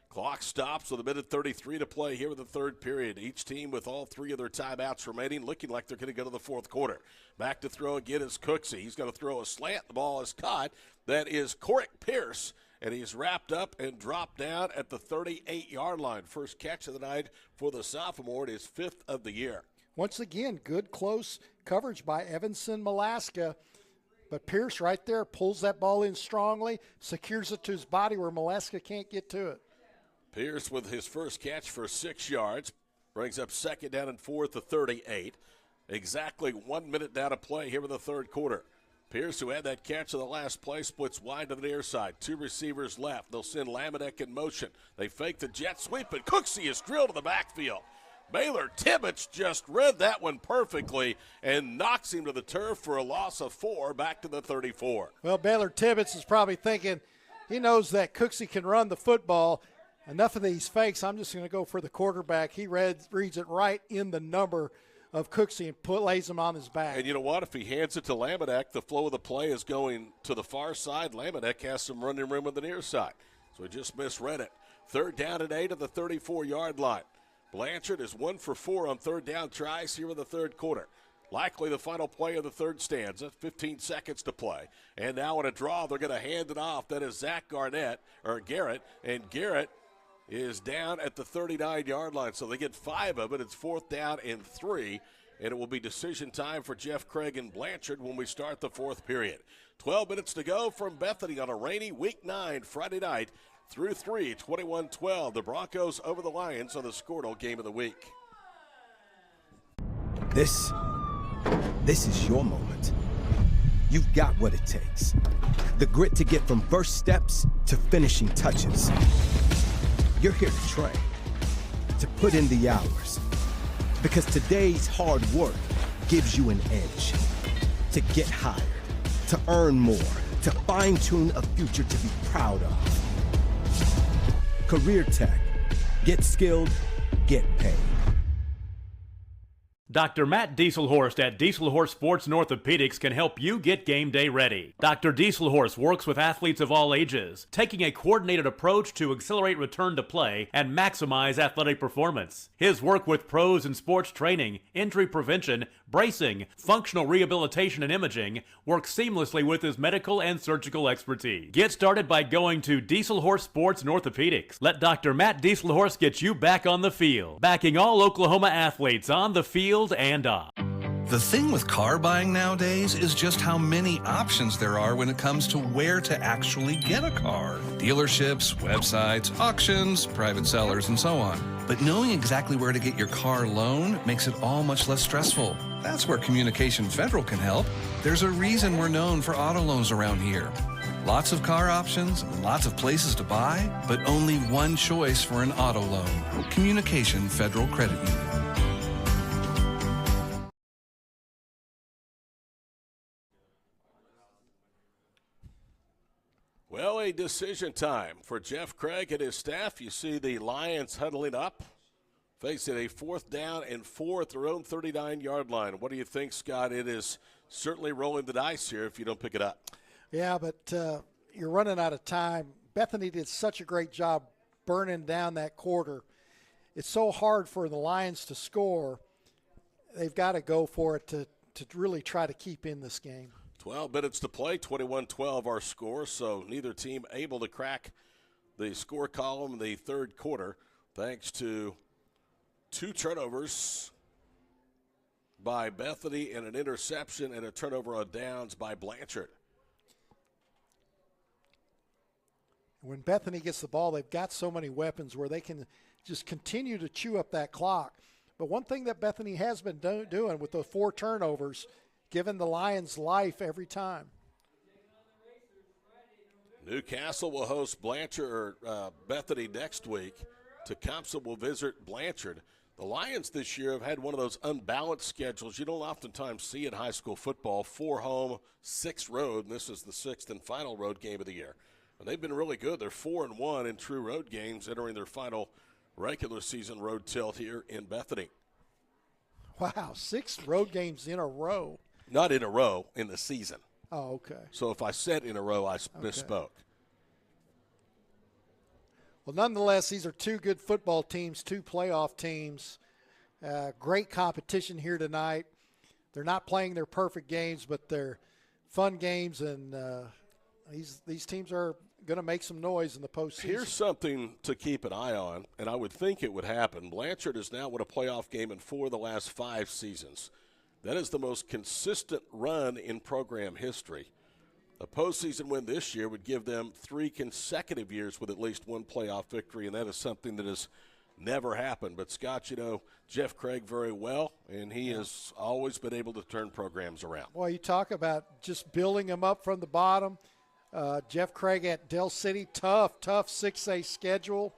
Clock stops with 1:33 to play here in the third period. Each team with all 3 of their timeouts remaining, looking like they're going to go to the fourth quarter. Back to throw again is Cooksey. He's going to throw a slant. The ball is caught. That is Corrick Pierce, and he's wrapped up and dropped down at the 38-yard line. First catch of the night for the sophomore. It is 5th of the year. Once again, good close coverage by Evanson Malaska. But Pierce right there pulls that ball in strongly, secures it to his body where Malaska can't get to it. Pierce with his first catch for 6 yards. Brings up 2nd down and 4 at the 38. Exactly 1 minute down to play here in the third quarter. Pierce, who had that catch on the last play, splits wide to the near side. 2 receivers left. They'll send Lamadek in motion. They fake the jet sweep, and Cooksey is drilled to the backfield. Baylor Tibbetts just read that one perfectly and knocks him to the turf for a loss of 4 back to the 34. Well, Baylor Tibbetts is probably thinking he knows that Cooksey can run the football. Enough of these fakes. I'm just going to go for the quarterback. He reads it right in the number of Cooksey and lays him on his back. And you know what? If he hands it to Lamadek, the flow of the play is going to the far side. Lamadek has some running room on the near side. So he just misread it. 3rd down and 8 at the 34-yard line. Blanchard is 1 for 4 on 3rd down tries here in the 3rd quarter. Likely the final play of the 3rd stanza, 15 seconds to play. And now in a draw, they're going to hand it off. That is Garrett, and Garrett is down at the 39-yard line. So they get 5 of it. It's 4th down and 3, and it will be decision time for Jeff Craig and Blanchard when we start the 4th period. 12 minutes to go from Bethany on a rainy Week 9 Friday night. Through 3, 21-12. The Broncos over the Lions on the Squirtle Game of the Week. This is your moment. You've got what it takes. The grit to get from first steps to finishing touches. You're here to train, to put in the hours. Because today's hard work gives you an edge. To get hired, to earn more, to fine-tune a future to be proud of. Career Tech. Get skilled, get paid. Dr. Matt Dieselhorst at Dieselhorst Sports and Orthopedics can help you get game day ready. Dr. Dieselhorst works with athletes of all ages, taking a coordinated approach to accelerate return to play and maximize athletic performance. His work with pros in sports training, injury prevention, bracing, functional rehabilitation, and imaging works seamlessly with his medical and surgical expertise. Get started by going to Dieselhorst Sports and Orthopedics. Let Dr. Matt Dieselhorst get you back on the field, backing all Oklahoma athletes on the field and off. The thing with car buying nowadays is just how many options there are when it comes to where to actually get a car. Dealerships, websites, auctions, private sellers, and so on. But knowing exactly where to get your car loan makes it all much less stressful. That's where Communication Federal can help. There's a reason we're known for auto loans around here. Lots of car options and lots of places to buy, but only one choice for an auto loan. Communication Federal Credit Union. Well, a decision time for Jeff Craig and his staff. You see the Lions huddling up, facing a 4th down and 4 at their own 39-yard line. What do you think, Scott? It is certainly rolling the dice here if you don't pick it up. Yeah, but you're running out of time. Bethany did such a great job burning down that quarter. It's so hard for the Lions to score. They've got to go for it to really try to keep in this game. 12 minutes to play, 21-12 our score, so neither team able to crack the score column in the 3rd quarter thanks to 2 turnovers by Bethany and an interception and a turnover on downs by Blanchard. When Bethany gets the ball, they've got so many weapons where they can just continue to chew up that clock. But one thing that Bethany has been doing with those 4 turnovers, giving the Lions life every time. Newcastle will host Bethany next week. Tecumseh will visit Blanchard. The Lions this year have had one of those unbalanced schedules you don't oftentimes see in high school football. 4 home, 6 road, and this is the 6th and final road game of the year. And they've been really good. They're 4-1 in true road games, entering their final regular season road tilt here in Bethany. Wow, 6 road games in a row. Not in a row, in the season. Oh, okay. So if I said in a row, I misspoke. Well, nonetheless, these are 2 good football teams, 2 playoff teams. Great competition here tonight. They're not playing their perfect games, but they're fun games, and these teams are going to make some noise in the postseason. Here's something to keep an eye on, and I would think it would happen. Blanchard has now won a playoff game in 4 of the last 5 seasons. That is the most consistent run in program history. A postseason win this year would give them 3 consecutive years with at least 1 playoff victory, and that is something that has never happened. But, Scott, you know Jeff Craig very well, and he has always been able to turn programs around. Well, you talk about just building them up from the bottom. Jeff Craig at Del City, tough 6A schedule.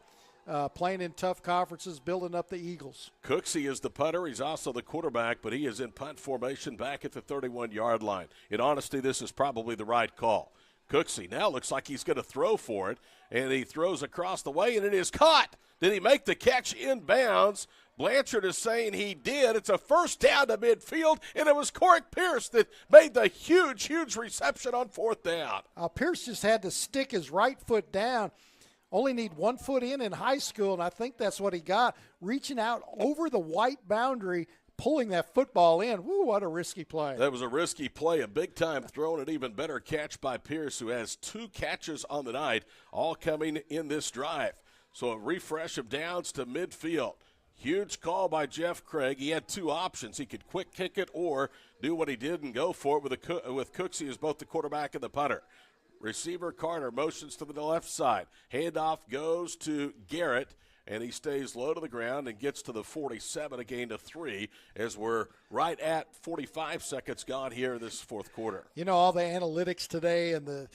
playing in tough conferences, building up the Eagles. Cooksey is the punter. He's also the quarterback, but he is in punt formation back at the 31-yard line. In honesty, this is probably the right call. Cooksey now looks like he's going to throw for it, and he throws across the way, and it is caught. Did he make the catch in bounds? Blanchard is saying he did. It's a first down to midfield, and it was Corey Pierce that made the huge reception on fourth down. Pierce just had to stick his right foot down. Only need 1 foot in high school, and I think that's what he got. Reaching out over the white boundary, pulling that football in. Woo, what a risky play. That was a risky play, a big-time throw, and an even better catch by Pierce, who has 2 catches on the night, all coming in this drive. So a refresh of downs to midfield. Huge call by Jeff Craig. He had 2 options. He could quick kick it or do what he did and go for it with Cooksey as both the quarterback and the punter. Receiver Carter motions to the left side. Handoff goes to Garrett, and he stays low to the ground and gets to the 47, a gain of 3, as we're right at 45 seconds gone here in this fourth quarter. You know, all the analytics today and the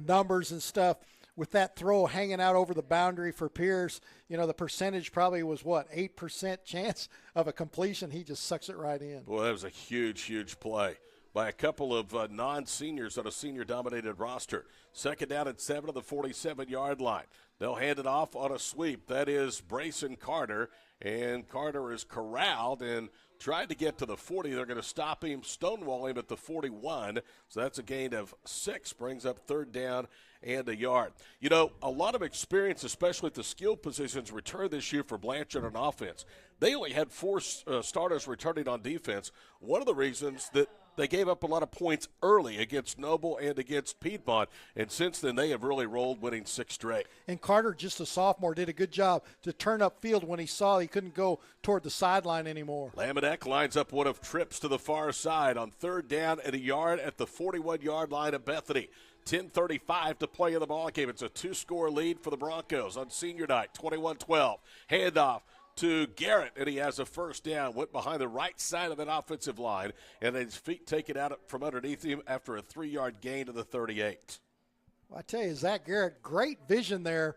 numbers and stuff, with that throw hanging out over the boundary for Pierce, you know, the percentage probably was, 8% chance of a completion. He just sucks it right in. Boy, that was a huge play by a couple of non-seniors on a senior-dominated roster. Second down at 7 to the 47-yard line. They'll hand it off on a sweep. That is Brayson Carter, and Carter is corralled and tried to get to the 40. They're going to stop him, stonewall him at the 41. So that's a gain of 6, brings up third down and a yard. You know, a lot of experience, especially at the skill positions, returned this year for Blanchard on offense. They only had 4 starters returning on defense. One of the reasons that they gave up a lot of points early against Noble and against Piedmont, and since then they have really rolled, winning 6 straight. And Carter, just a sophomore, did a good job to turn up field when he saw he couldn't go toward the sideline anymore. Lamadek lines up one of trips to the far side on third down and a yard at the 41-yard line of Bethany. 10:35 to play in the ballgame. It's a 2-score lead for the Broncos on senior night, 21-12. Handoff to Garrett, and he has a first down. Went behind the right side of that offensive line, and his feet taken out from underneath him after a 3-yard gain to the 38. Well, I tell you, Zach Garrett, great vision there.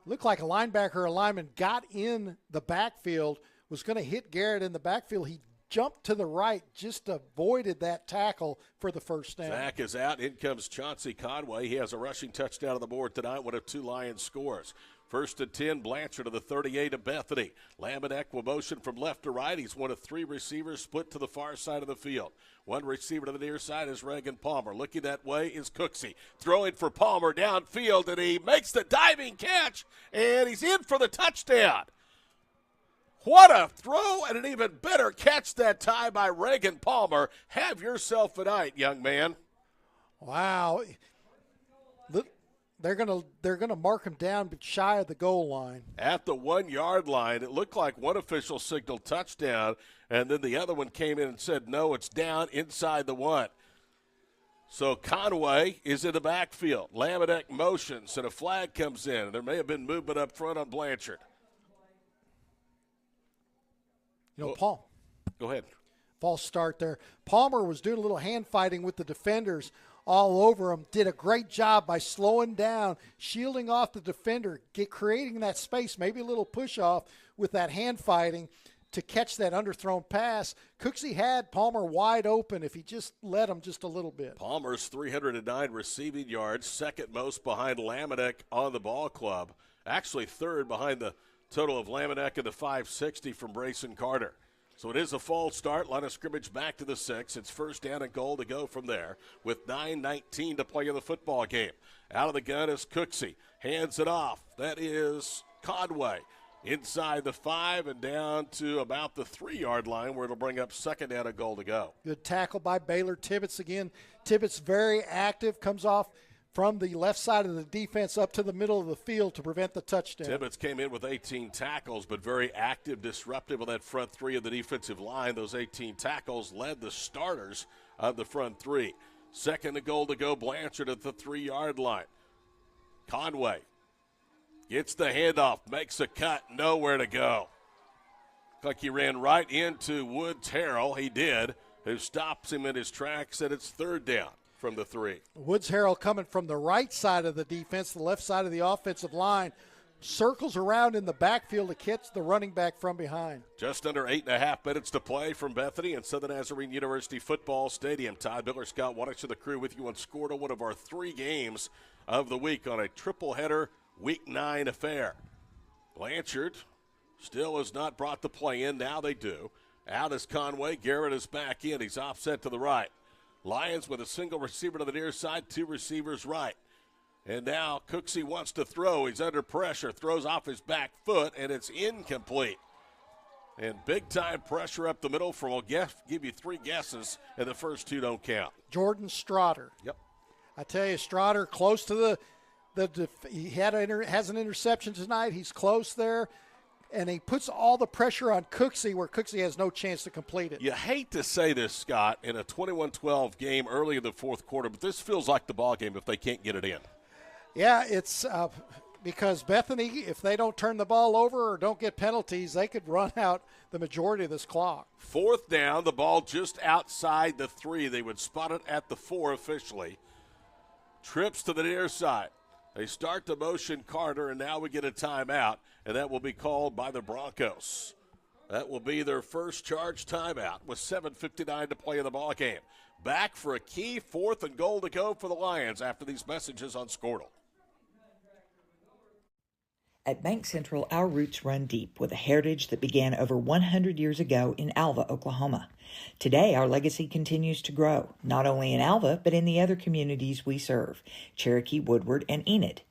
Looked like a linebacker or a lineman got in the backfield, was going to hit Garrett in the backfield. He jumped to the right, just avoided that tackle for the first down. Zach is out. In comes Chauncey Conway. He has a rushing touchdown on the board tonight, one of 2 Lions scores. First and 10, Blanchard to the 38 of Bethany. Lamadek will motion from left to right. He's one of 3 receivers split to the far side of the field. One receiver to the near side is Reagan Palmer. Looking that way is Cooksey. Throwing for Palmer downfield, and he makes the diving catch, and he's in for the touchdown. What a throw, and an even better catch that time by Reagan Palmer. Have yourself a night, young man. Wow. They're gonna mark him down shy of the goal line. At the 1-yard line, it looked like one official signaled touchdown, and then the other one came in and said, no, it's down inside the 1. So Conway is in the backfield. Lamadek motions, and a flag comes in. And there may have been movement up front on Blanchard. You know, Paul. Go ahead. False start there. Palmer was doing a little hand fighting with the defenders all over him. Did a great job by slowing down, shielding off the defender, creating that space, maybe a little push off with that hand fighting to catch that underthrown pass. Cooksey had Palmer wide open if he just let him just a little bit. Palmer's 309 receiving yards, second most behind Lamadek on the ball club. Actually third behind the total of Lamadek and the 560 from Brayson Carter. So it is a false start. Line of scrimmage back to the 6. It's first down and goal to go from there with 9:19 to play in the football game. Out of the gun is Cooksey. Hands it off. That is Conway. Inside the 5 and down to about the 3-yard line where it'll bring up second down and goal to go. Good tackle by Baylor Tibbetts again. Tibbetts very active, comes off from the left side of the defense up to the middle of the field to prevent the touchdown. Tibbetts came in with 18 tackles, but very active, disruptive on that front 3 of the defensive line. Those 18 tackles led the starters of the front 3. Second and goal to go, Blanchard at the 3-yard line. Conway gets the handoff, makes a cut, nowhere to go. Looks like he ran right into Woods Harrell. He did, who stops him in his tracks, and it's third down from the 3. Woods Harrell coming from the right side of the defense, the left side of the offensive line. circles around in the backfield to catch the running back from behind. Just under 8.5 minutes to play from Bethany and Southern Nazarene University Football Stadium. Todd Miller, Scott Waddix, the crew with you on Score to one of our 3 games of the week on a triple header Week 9 affair. Blanchard still has not brought the play in. Now they do. Out is Conway. Garrett is back in. He's offset to the right. Lions with a single receiver to the near side, 2 receivers right. And now Cooksey wants to throw. He's under pressure. Throws off his back foot, and it's incomplete. And big-time pressure up the middle from, I'll give you 3 guesses, and the first 2 don't count. Jordan Strotter. Yep. I tell you, Strotter close to he has an interception tonight. He's close there. And he puts all the pressure on Cooksey where Cooksey has no chance to complete it. You hate to say this, Scott, in a 21-12 game early in the fourth quarter, but this feels like the ball game if they can't get it in. Yeah, it's because Bethany, if they don't turn the ball over or don't get penalties, they could run out the majority of this clock. 4th down, the ball just outside the 3. They would spot it at the 4 officially. Trips to the near side. They start to motion Carter, and now we get a timeout, and that will be called by the Broncos. That will be their first charge timeout with 7:59 to play in the ball game. Back for a key 4th and goal to go for the Lions after these messages on Squirtle. At Bank Central, our roots run deep with a heritage that began over 100 years ago in Alva, Oklahoma. Today, our legacy continues to grow, not only in Alva, but in the other communities we serve, Cherokee, Woodward, and Enid.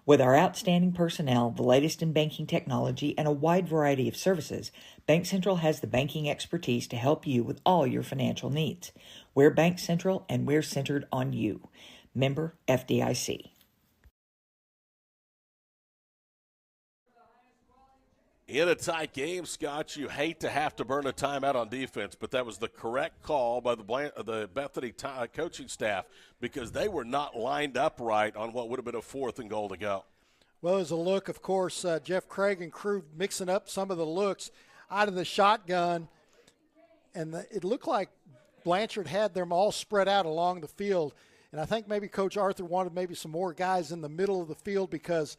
With our outstanding personnel, the latest in banking technology, and a wide variety of services, Bank Central has the banking expertise to help you with all your financial needs. We're Bank Central, and we're centered on you. Member FDIC. In a tight game, Scott, you hate to have to burn a timeout on defense, but that was the correct call by the Bethany coaching staff because they were not lined up right on what would have been a 4th and goal to go. Well, as a look, of course, Jeff Craig and crew mixing up some of the looks out of the shotgun, and it looked like Blanchard had them all spread out along the field. And I think maybe Coach Arthur wanted maybe some more guys in the middle of the field because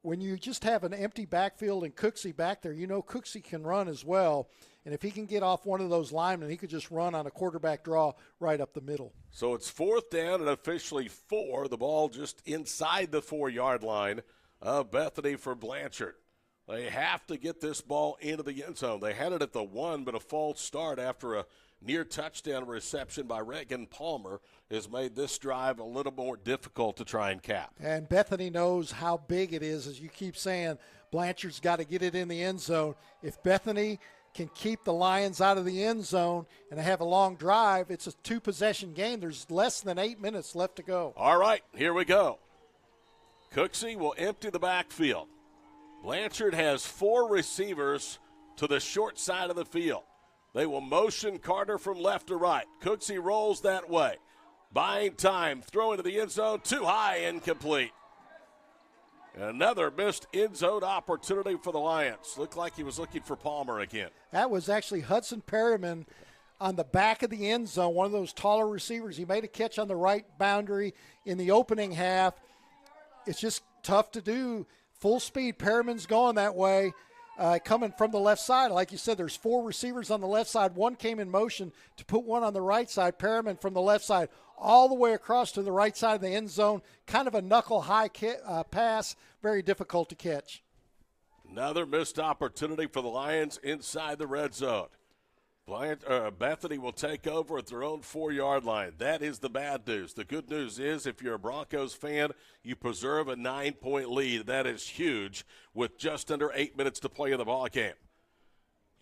when you just have an empty backfield and Cooksey back there, you know Cooksey can run as well. And if he can get off one of those linemen, he could just run on a quarterback draw right up the middle. So it's 4th down and officially 4. The ball just inside the 4-yard line of Bethany for Blanchard. They have to get this ball into the end zone. They had it at the 1, but a false start after a near touchdown reception by Reagan Palmer has made this drive a little more difficult to try and cap. And Bethany knows how big it is, as you keep saying. Blanchard's got to get it in the end zone. If Bethany can keep the Lions out of the end zone and have a long drive, it's a 2-possession game. There's less than 8 minutes left to go. All right, here we go. Cooksey will empty the backfield. Blanchard has 4 receivers to the short side of the field. They will motion Carter from left to right. Cooksey rolls that way. Buying time, throwing to the end zone, too high, incomplete. Another missed end zone opportunity for the Lions. Looked like he was looking for Palmer again. That was actually Hudson Perryman on the back of the end zone, one of those taller receivers. He made a catch on the right boundary in the opening half. It's just tough to do. Full speed, Perryman's going that way. Coming from the left side. Like you said, there's 4 receivers on the left side. One came in motion to put one on the right side. Perriman from the left side all the way across to the right side of the end zone. Kind of a knuckle-high pass. Very difficult to catch. Another missed opportunity for the Lions inside the red zone. Bethany will take over at their own 4-yard line. That is the bad news. The good news is if you're a Broncos fan, you preserve a 9-point lead. That is huge with just under 8 minutes to play in the ball game.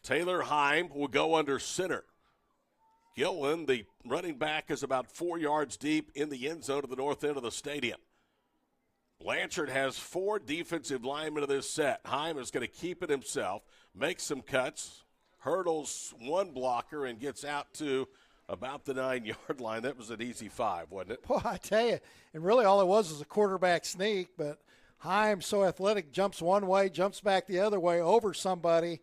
Taylor Heim will go under center. Gillen, the running back, is about 4 yards deep in the end zone at the north end of the stadium. Blanchard has 4 defensive linemen in this set. Heim is going to keep it himself, make some cuts, hurdles one blocker and gets out to about the 9-yard line. That was an easy 5, wasn't it? Well, I tell you, and really all it was a quarterback sneak, but Heim, so athletic, jumps one way, jumps back the other way over somebody.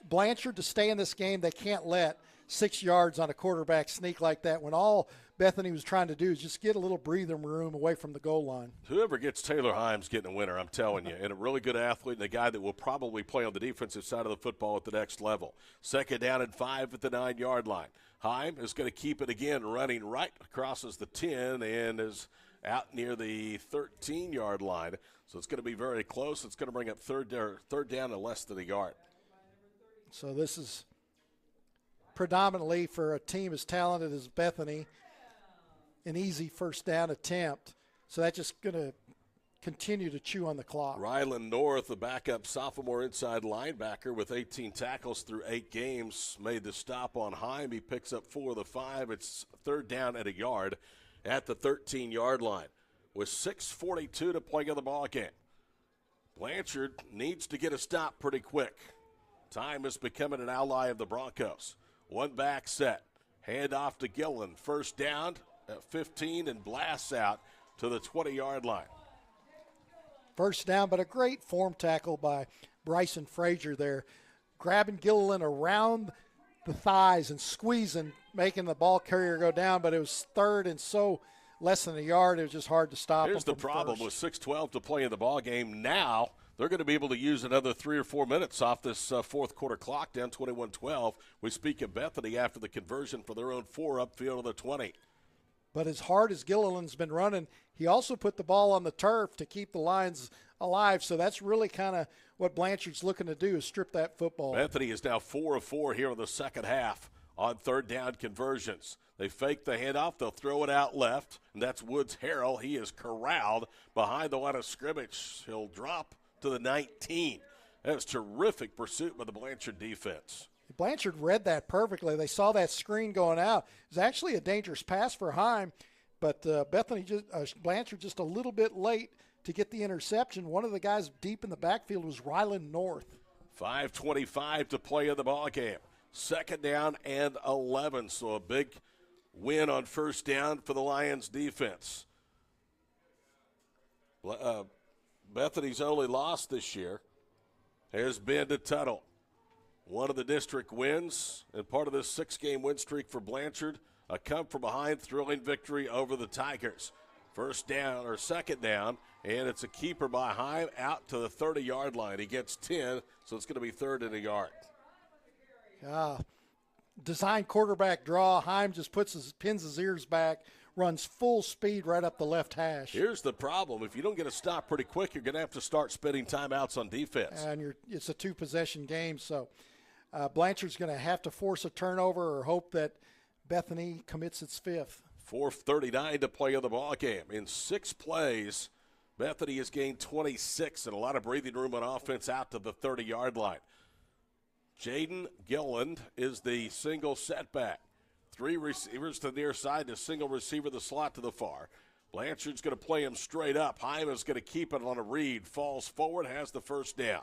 Blanchard, to stay in this game, they can't let 6 yards on a quarterback sneak like that. When all Bethany was trying to do is just get a little breathing room away from the goal line. Whoever gets Taylor Himes getting a winner, I'm telling you, and a really good athlete and a guy that will probably play on the defensive side of the football at the next level. 2nd down and 5 at the 9-yard line. Himes is going to keep it again, running right, crosses the 10 and is out near the 13-yard line. So it's going to be very close. It's going to bring up third down and less than a yard. So this is predominantly for a team as talented as Bethany, an easy first down attempt. So that's just going to continue to chew on the clock. Ryland North, the backup sophomore inside linebacker with 18 tackles through 8 games, made the stop on Heim. He picks up 4 of the 5. It's 3rd down at a yard at the 13-yard line with 6:42 to play in the ball game. Blanchard needs to get a stop pretty quick. Time is becoming an ally of the Broncos. One back set. Hand off to Gillen. First down at 15 and blasts out to the 20-yard line. First down, but a great form tackle by Bryson Frazier there. Grabbing Gilliland around the thighs and squeezing, making the ball carrier go down, but it was 3rd and so less than a yard. It was just hard to stop. Here's the problem with 6:12 to play in the ball game. Now they're going to be able to use another 3 or 4 minutes off this fourth quarter clock, down 21-12. We speak of Bethany after the conversion for their own 4 upfield of the 20. But as hard as Gilliland's been running, he also put the ball on the turf to keep the Lions alive. So that's really kind of what Blanchard's looking to do, is strip that football. Bethany is now 4 of 4 here in the second half on 3rd down conversions. They fake the handoff. They'll throw it out left, and that's Woods Harrell. He is corralled behind the line of scrimmage. He'll drop to the 19. That was terrific pursuit by the Blanchard defense. Blanchard read that perfectly. They saw that screen going out. It was actually a dangerous pass for Heim, but Blanchard just a little bit late to get the interception. One of the guys deep in the backfield was Ryland North. 5:25 to play in the ball game. 2nd down and 11, so a big win on first down for the Lions defense. Bethany's only loss this year has been to Tuttle. One of the district wins and part of this 6-game win streak for Blanchard, a come-from-behind thrilling victory over the Tigers. 2nd down, and it's a keeper by Heim out to the 30-yard line. He gets 10, so it's going to be 3rd and a yard. Design quarterback draw. Heim just pins his ears back, runs full speed right up the left hash. Here's the problem. If you don't get a stop pretty quick, you're going to have to start spending timeouts on defense. And it's a 2-possession game, so Blanchard's going to have to force a turnover or hope that Bethany commits its 5th. 4:39 to play in the ball game. In 6 plays, Bethany has gained 26 and a lot of breathing room on offense out to the 30-yard line. Jaden Gilland is the single setback. 3 receivers to the near side and a single receiver the slot to the far. Blanchard's going to play him straight up. Hyman's going to keep it on a read. Falls forward, has the first down.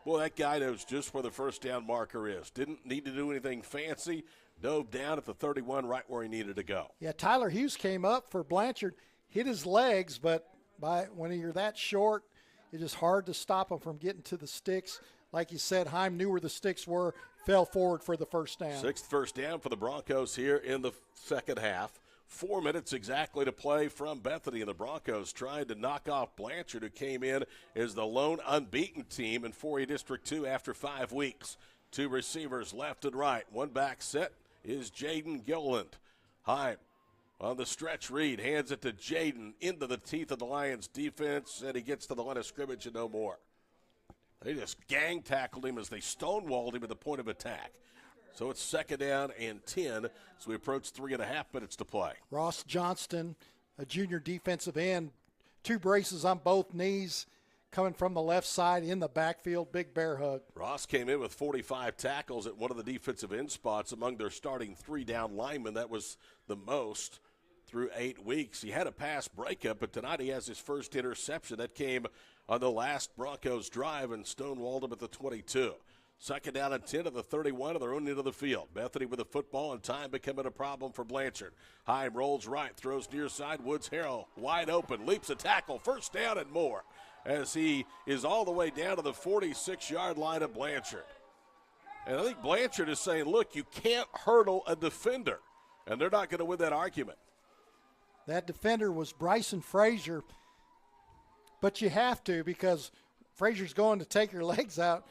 Boy, that guy knows just where the first down marker is. Didn't need to do anything fancy. Dove down at the 31 right where he needed to go. Yeah, Tyler Hughes came up for Blanchard, hit his legs, but when you're that short, it's just hard to stop him from getting to the sticks. Like you said, Heim knew where the sticks were, fell forward for the first down. 6th first down for the Broncos here in the second half. 4 minutes exactly to play from Bethany, and the Broncos trying to knock off Blanchard, who came in as the lone unbeaten team in 4A District 2 after 5 weeks. 2 receivers left and right. One back set is Jaden Gilland. Heim on the stretch read, hands it to Jaden into the teeth of the Lions defense, and he gets to the line of scrimmage and no more. They just gang tackled him as they stonewalled him at the point of attack. So it's 2nd down and 10 as we approach 3.5 minutes to play. Ross Johnston, a junior defensive end, 2 braces on both knees, coming from the left side in the backfield, big bear hug. Ross came in with 45 tackles at one of the defensive end spots among their starting 3 down linemen. That was the most through 8 weeks. He had a pass breakup, but tonight he has his first interception. That came on the last Broncos drive and stonewalled him at the 22. 2nd down and 10 at the 31 of their own end of the field. Bethany with the football and time becoming a problem for Blanchard. Heim rolls right, throws near side. Woods Harrell wide open, leaps a tackle, first down and more, as he is all the way down to the 46-yard line of Blanchard. And I think Blanchard is saying, look, you can't hurdle a defender, and they're not going to win that argument. That defender was Bryson Frazier, but you have to because Frazier's going to take your legs out.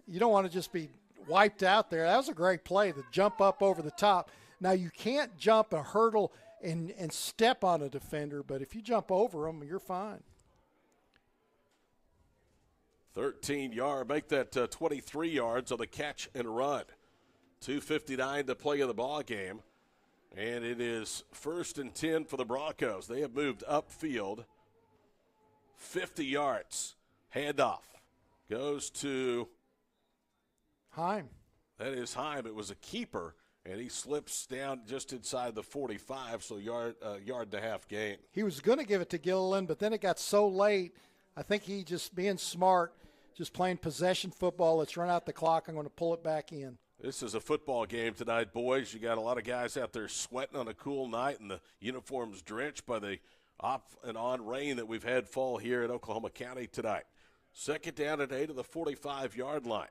You don't want to just be wiped out there. That was a great play, the jump up over the top. Now, you can't jump a hurdle and step on a defender, but if you jump over them, you're fine. 13-yard, make that 23 yards on the catch and run. 2:59 to play in the ball game, and it is 1st and 10 for the Broncos. They have moved upfield 50 yards. Handoff goes to Heim. That is Heim. It was a keeper, and he slips down just inside the 45, so yard and a half gain. He was going to give it to Gilliland, but then it got so late. I think he just being smart, just playing possession football. Let's run out the clock. I'm going to pull it back in. This is a football game tonight, boys. You got a lot of guys out there sweating on a cool night, and the uniforms drenched by the off and on rain that we've had fall here in Oklahoma County tonight. 2nd down and 8 of the 45-yard line.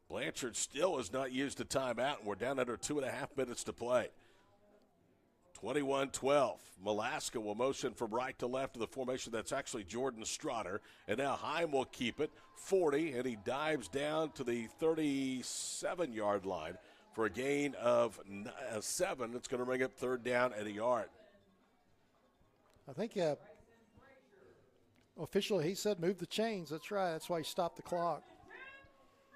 Blanchard still has not used a timeout, and we're down under 2.5 minutes to play. 21-12. Malaska will motion from right to left of the formation. That's actually Jordan Strotter. And now Heim will keep it. 40, and he dives down to the 37-yard line for a gain of 7. It's going to bring up 3rd down and a yard. I think officially he said move the chains. That's right. That's why he stopped the clock.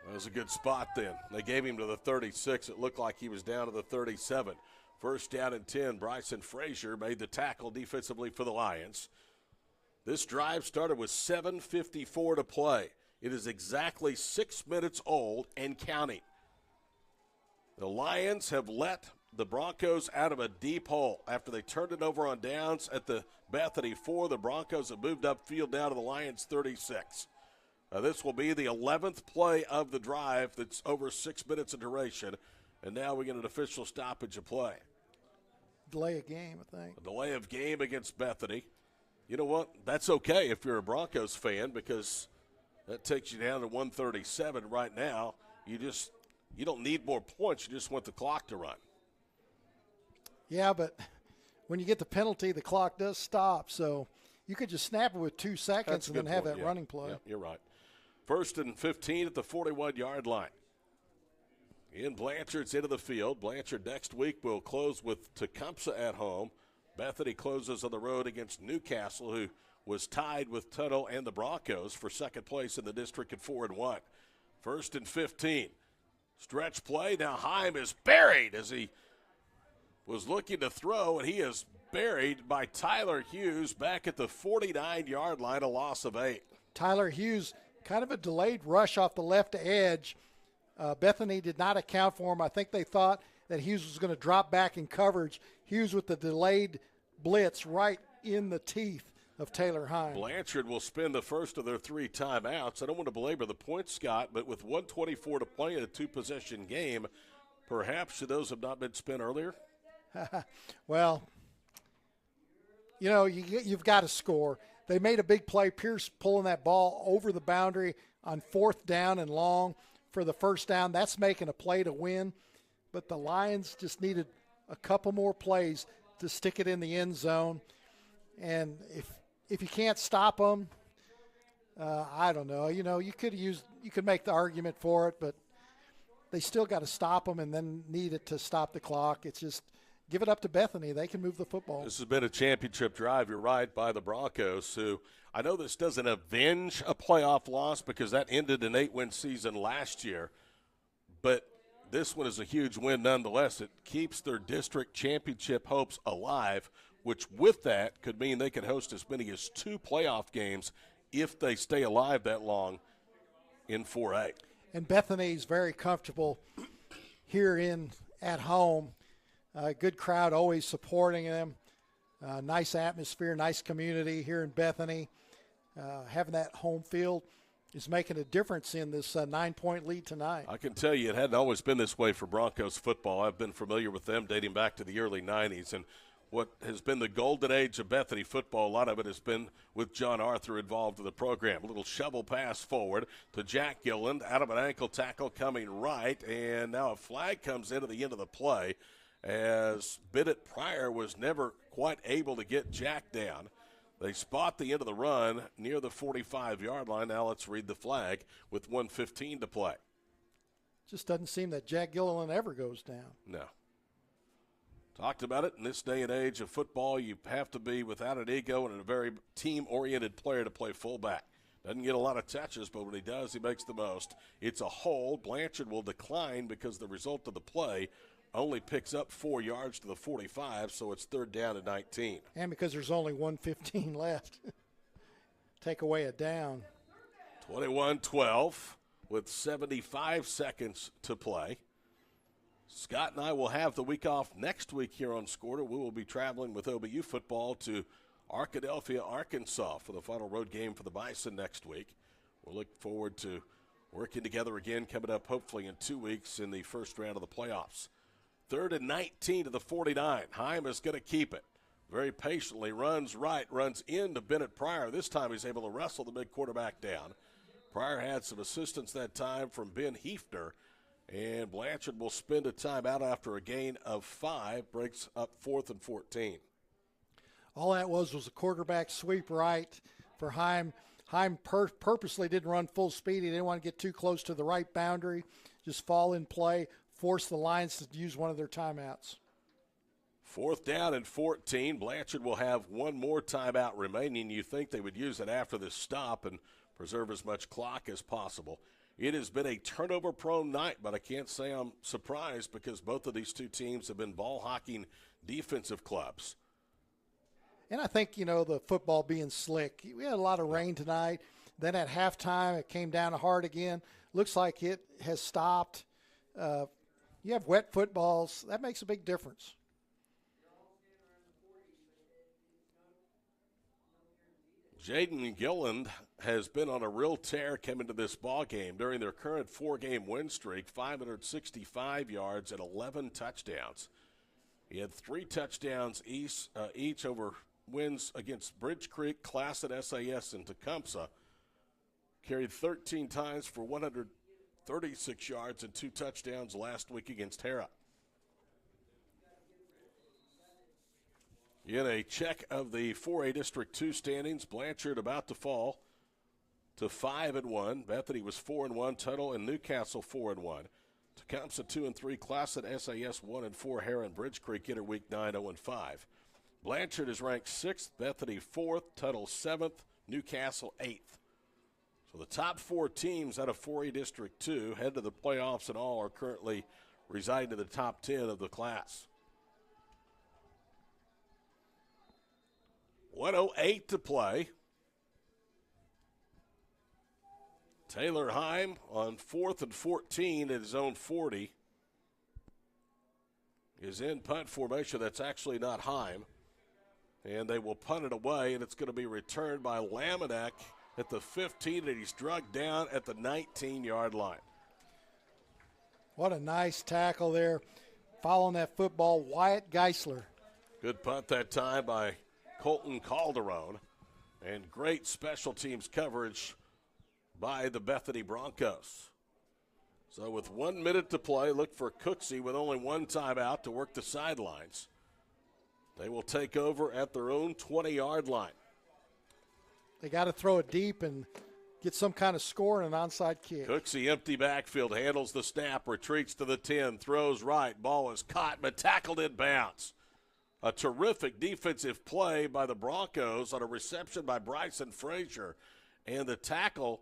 That was a good spot then. They gave him to the 36. It looked like he was down to the 37. 1st down and 10. Bryson Frazier made the tackle defensively for the Lions. This drive started with 7:54 to play. It is exactly 6 minutes old and counting. The Lions have let the Broncos out of a deep hole after they turned it over on downs at the Bethany 4. The Broncos have moved upfield now to the Lions 36. This will be the 11th play of the drive that's over 6 minutes in duration. And now we get an official stoppage of play. Delay of game, I think. A delay of game against Bethany. You know what? That's okay if you're a Broncos fan because that takes you down to 137 right now. You don't need more points. You just want the clock to run. Yeah, but when you get the penalty, the clock does stop. So you could just snap it with 2 seconds and then have that running play. Yeah, you're right. 1st and 15 at the 41-yard line. In Blanchard's into the field. Blanchard next week will close with Tecumseh at home. Bethany closes on the road against Newcastle, who was tied with Tuttle and the Broncos for 2nd place in the district at 4-1. 1st and 15. Stretch play. Now Heim is buried as he was looking to throw, and he is buried by Tyler Hughes back at the 49-yard line, a loss of 8. Tyler Hughes, kind of a delayed rush off the left edge. Bethany did not account for him. I think they thought that Hughes was going to drop back in coverage. Hughes with the delayed blitz right in the teeth of Taylor Heim. Blanchard will spend the first of their 3 timeouts. I don't want to belabor the point, Scott, but with 1:24 to play in a 2-possession game, perhaps should those have not been spent earlier? Well, you know, you've got to score. They made a big play. Pierce pulling that ball over the boundary on 4th down and long for the 1st down. That's making a play to win. But the Lions just needed a couple more plays to stick it in the end zone. And if you can't stop them, I don't know. You know, you could make the argument for it, but they still got to stop them and then need it to stop the clock. It's just give it up to Bethany. They can move the football. This has been a championship drive, you're right, by the Broncos, who I know this doesn't avenge a playoff loss because that ended an 8-win season last year, but this one is a huge win nonetheless. It keeps their district championship hopes alive, which with that could mean they could host as many as 2 playoff games if they stay alive that long in 4A. And Bethany's very comfortable here at home. Good crowd always supporting them. Nice atmosphere, nice community here in Bethany. Having that home field is making a difference in this 9-point lead tonight. I can tell you it hadn't always been this way for Broncos football. I've been familiar with them dating back to the early 90s. And what has been the golden age of Bethany football, a lot of it has been with John Arthur involved in the program. A little shovel pass forward to Jack Gilland, out of an ankle tackle coming right, and now a flag comes into the end of the play. as Bennett Pryor was never quite able to get Jack down. They spot the end of the run near the 45-yard line. Now let's read the flag with 1:15 to play. Just doesn't seem that Jack Gilliland ever goes down. No. Talked about it. In this day and age of football, you have to be without an ego and a very team-oriented player to play fullback. Doesn't get a lot of touches, but when he does, he makes the most. It's a hold. Blanchard will decline because the result of the play only picks up 4 yards to the 45, so it's 3rd down and 19. And because there's only 1:15 left. Take away a down. 21-12 with 75 seconds to play. Scott and I will have the week off next week here on Scorter. We will be traveling with OBU football to Arkadelphia, Arkansas for the final road game for the Bison next week. We'll look forward to working together again coming up hopefully in 2 weeks in the first round of the playoffs. 3rd and 19 to the 49. Heim is going to keep it. Very patiently runs right, runs into Bennett Pryor. This time he's able to wrestle the big quarterback down. Pryor had some assistance that time from Ben Hefner. And Blanchard will spend a timeout after a gain of 5, breaks up 4th and 14. All that was a quarterback sweep right for Heim. Heim purposely didn't run full speed. He didn't want to get too close to the right boundary, just fall in play, force the Lions to use one of their timeouts. 4th down and 14. Blanchard will have one more timeout remaining. You think they would use it after this stop and preserve as much clock as possible. It has been a turnover-prone night, but I can't say I'm surprised because both of these two teams have been ball-hawking defensive clubs. And I think, the football being slick. We had a lot of rain tonight. Then at halftime, it came down hard again. Looks like it has stopped. You have wet footballs. That makes a big difference. Jaden Gilland has been on a real tear coming to this ball game. During their current 4-game win streak, 565 yards and 11 touchdowns. He had 3 touchdowns each over wins against Bridge Creek, Class at SAS, and Tecumseh. Carried 13 times for 136 yards and 2 touchdowns last week against Hera. In a check of the 4A District 2 standings, Blanchard about to fall to 5-1. Bethany was 4-1, Tuttle and Newcastle 4-1. Tecumseh 2-3, Class at SAS 1-4, Hera and Bridge Creek enter week 9 0-5. Blanchard is ranked 6th, Bethany 4th, Tuttle 7th, Newcastle 8th. So the top 4 teams out of 4A District 2 head to the playoffs and all are currently residing in the top 10 of the class. 1:08 to play. Taylor Heim on 4th and 14 at his own 40 is in punt formation. That's actually not Heim. And they will punt it away, and it's going to be returned by Lamanek at the 15, and he's drugged down at the 19-yard line. What a nice tackle there. Following that football, Wyatt Geisler. Good punt that time by Colton Calderon, and great special teams coverage by the Bethany Broncos. So with 1 minute to play, look for Cooksey with only one timeout to work the sidelines. They will take over at their own 20-yard line. They got to throw it deep and get some kind of score and an onside kick. Cooksey, empty backfield, handles the snap, retreats to the 10, throws right. Ball is caught but tackled in bounds. A terrific defensive play by the Broncos on a reception by Bryson Frazier. And the tackle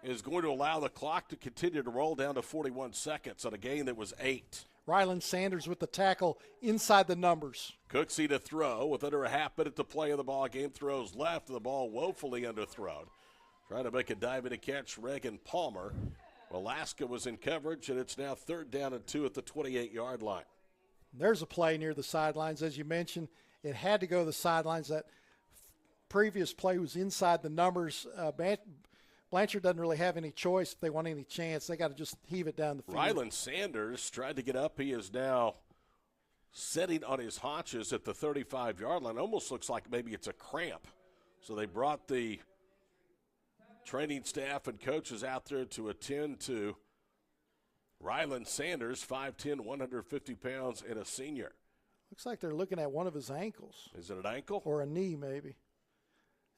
is going to allow the clock to continue to roll down to 41 seconds on a gain that was 8. Ryland Sanders with the tackle inside the numbers. Cooksey to throw with under a half minute to play in the ball game. Throws left, the ball woefully underthrown. Trying to make a dive into catch, Reagan Palmer. Alaska was in coverage, and it's now 3rd down and 2 at the 28-yard line. There's a play near the sidelines. As you mentioned, it had to go to the sidelines. That previous play was inside the numbers. Blanchard doesn't really have any choice if they want any chance. They got to just heave it down the field. Ryland Sanders tried to get up. He is now sitting on his haunches at the 35-yard line. Almost looks like maybe it's a cramp. So they brought the training staff and coaches out there to attend to Ryland Sanders, 5'10", 150 pounds, and a senior. Looks like they're looking at one of his ankles. Is it an ankle? Or a knee, maybe.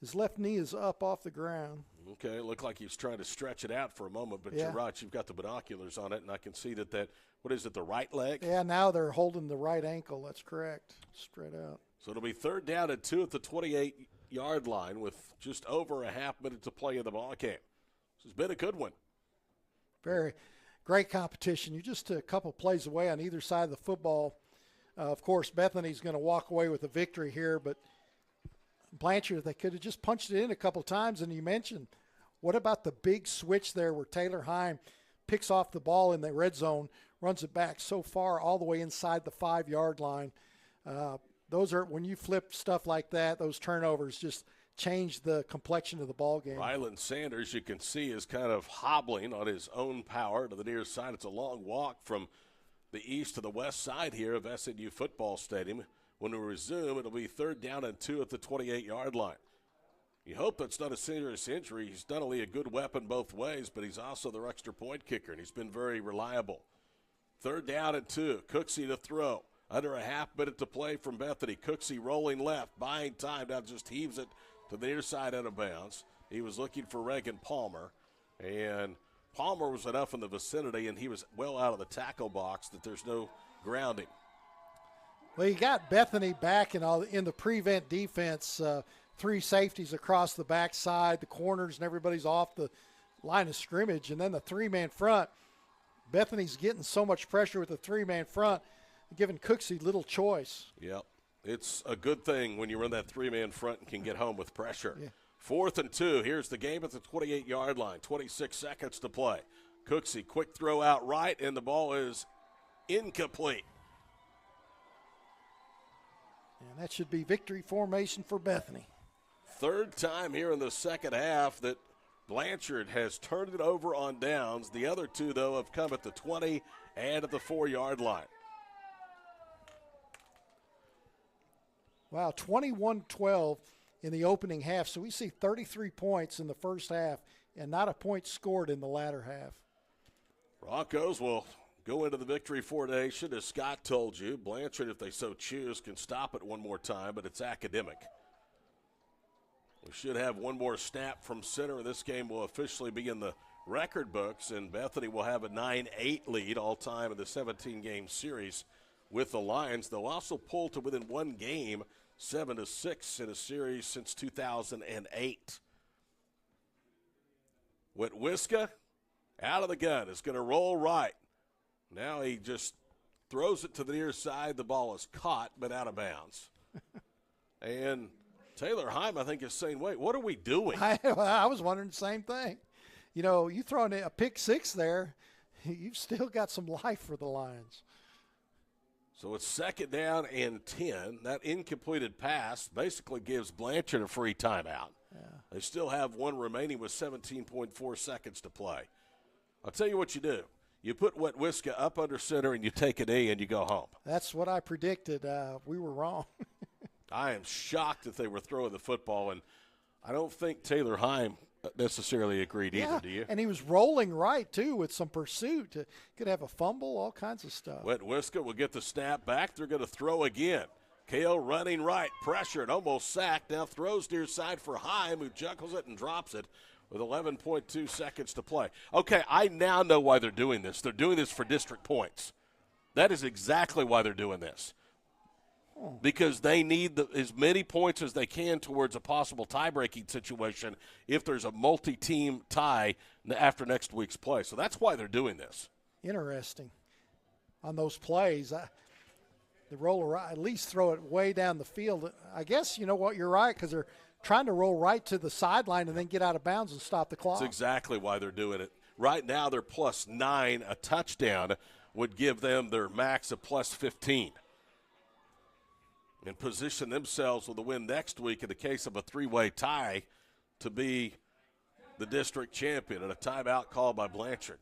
His left knee is up off the ground. Okay, it looked like he was trying to stretch it out for a moment, but you're right. You've got the binoculars on it, and I can see that what is it, the right leg? Yeah, now they're holding the right ankle. That's correct. Straight out. So it'll be 3rd down and 2 at the 28-yard line with just over a half minute to play in the ball game. This has been a good one. Very great competition. You're just a couple plays away on either side of the football. Of course, Bethany's going to walk away with a victory here, but Blanchard, they could have just punched it in a couple times. And you mentioned, what about the big switch there where Taylor Heim picks off the ball in the red zone, runs it back so far all the way inside the 5-yard line. Those are, when you flip stuff like that, those turnovers just change the complexion of the ball game. Ryland Sanders, you can see, is kind of hobbling on his own power to the near side. It's a long walk from the east to the west side here of SNU football stadium. When we resume, it'll be 3rd down and 2 at the 28-yard line. You hope that's not a serious injury. He's not only a good weapon both ways, but he's also their extra point kicker, and he's been very reliable. 3rd down and 2. Cooksey to throw. Under a half minute to play from Bethany. Cooksey rolling left, buying time. Now just heaves it to the near side out of bounds. He was looking for Reagan Palmer, and Palmer was enough in the vicinity, and he was well out of the tackle box that there's no grounding. Well, you got Bethany back in the prevent defense. 3 safeties across the backside, the corners, and everybody's off the line of scrimmage. And then the 3-man front. Bethany's getting so much pressure with the 3-man front, giving Cooksey little choice. Yep. It's a good thing when you run that 3-man front and can get home with pressure. Yeah. 4th and 2. Here's the game at the 28-yard line. 26 seconds to play. Cooksey, quick throw out right, and the ball is incomplete. And that should be victory formation for Bethany. 3rd time here in the second half that Blanchard has turned it over on downs. The other 2, though, have come at the 20 and at the 4-yard line. Wow, 21-12 in the opening half. So we see 33 points in the first half and not a point scored in the latter half. Broncos will go into the victory formation, as Scott told you. Blanchard, if they so choose, can stop it one more time, but it's academic. We should have one more snap from center, and this game will officially be in the record books, and Bethany will have a 9-8 lead all-time in the 17-game series with the Lions. They'll also pull to within one game, 7-6 in a series since 2008. Witwiska out of the gun is going to roll right. Now he just throws it to the near side. The ball is caught but out of bounds. And Taylor Heim, I think, is saying, wait, what are we doing? I was wondering the same thing. You know, you throw in a pick 6 there, you've still got some life for the Lions. So it's 2nd down and 10. That incompleted pass basically gives Blanchard a free timeout. Yeah. They still have one remaining with 17.4 seconds to play. I'll tell you what you do. You put Witwiska up under center and you take a knee and you go home. That's what I predicted. We were wrong. I am shocked that they were throwing the football, and I don't think Taylor Heim necessarily agreed either, do you? And he was rolling right, too, with some pursuit. Could have a fumble, all kinds of stuff. Witwiska will get the snap back. They're going to throw again. Kale running right, pressured, almost sacked. Now throws near side for Heim, who juggles it and drops it with 11.2 seconds to play. Okay, I now know why they're doing this. They're doing this for district points. That is exactly why they're doing this. Because they need as many points as they can towards a possible tie-breaking situation if there's a multi-team tie after next week's play. So that's why they're doing this. Interesting. On those plays, the roller, at least throw it way down the field. I guess, you know what, you're right, because they're trying to roll right to the sideline and then get out of bounds and stop the clock. That's exactly why they're doing it. Right now they're +9. A touchdown would give them their max of +15. And position themselves with a win next week in the case of a 3-way tie to be the district champion, and a timeout called by Blanchard.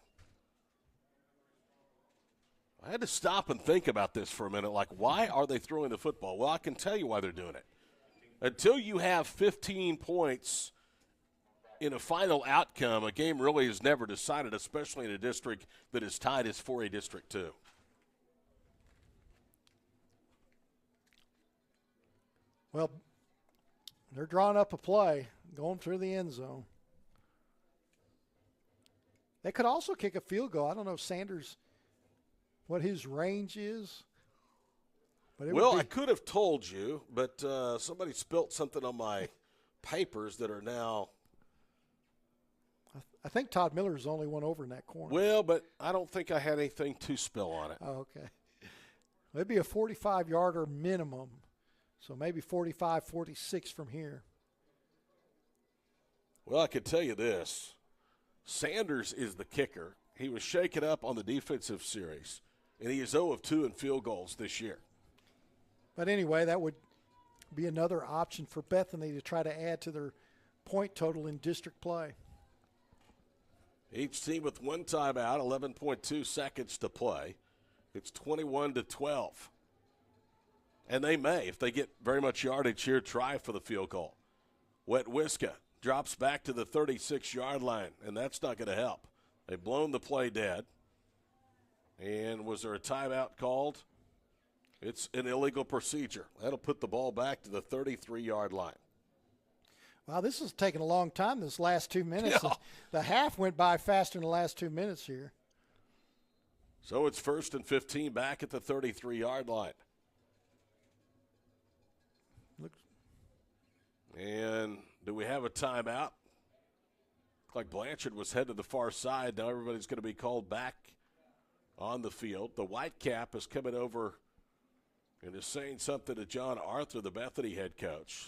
I had to stop and think about this for a minute. Like, why are they throwing the football? Well, I can tell you why they're doing it. Until you have 15 points in a final outcome, a game really is never decided, especially in a district that is tied as 4A District 2. Well, they're drawing up a play, going through the end zone. They could also kick a field goal. I don't know if Sanders, what his range is. But I could have told you, but somebody spilt something on my papers that are now. I think Todd Miller's the only one over in that corner. Well, but I don't think I had anything to spill on it. Oh, okay. It'd be a 45-yarder minimum, so maybe 45, 46 from here. Well, I could tell you this. Sanders is the kicker. He was shaken up on the defensive series, and he is 0 of 2 in field goals this year. But anyway, that would be another option for Bethany to try to add to their point total in district play. Each team with one timeout, 11.2 seconds to play. It's 21-12. And they may, if they get very much yardage here, try for the field goal. Wetwiska drops back to the 36-yard line, and that's not going to help. They've blown the play dead. And was there a timeout called? It's an illegal procedure. That'll put the ball back to the 33-yard line. Wow, this is taking a long time, this last 2 minutes. Yeah. The half went by faster in the last 2 minutes here. So it's 1st and 15 back at the 33-yard line. And do we have a timeout? Looks like Blanchard was headed to the far side. Now everybody's going to be called back on the field. The Whitecap is coming over and is saying something to John Arthur, the Bethany head coach.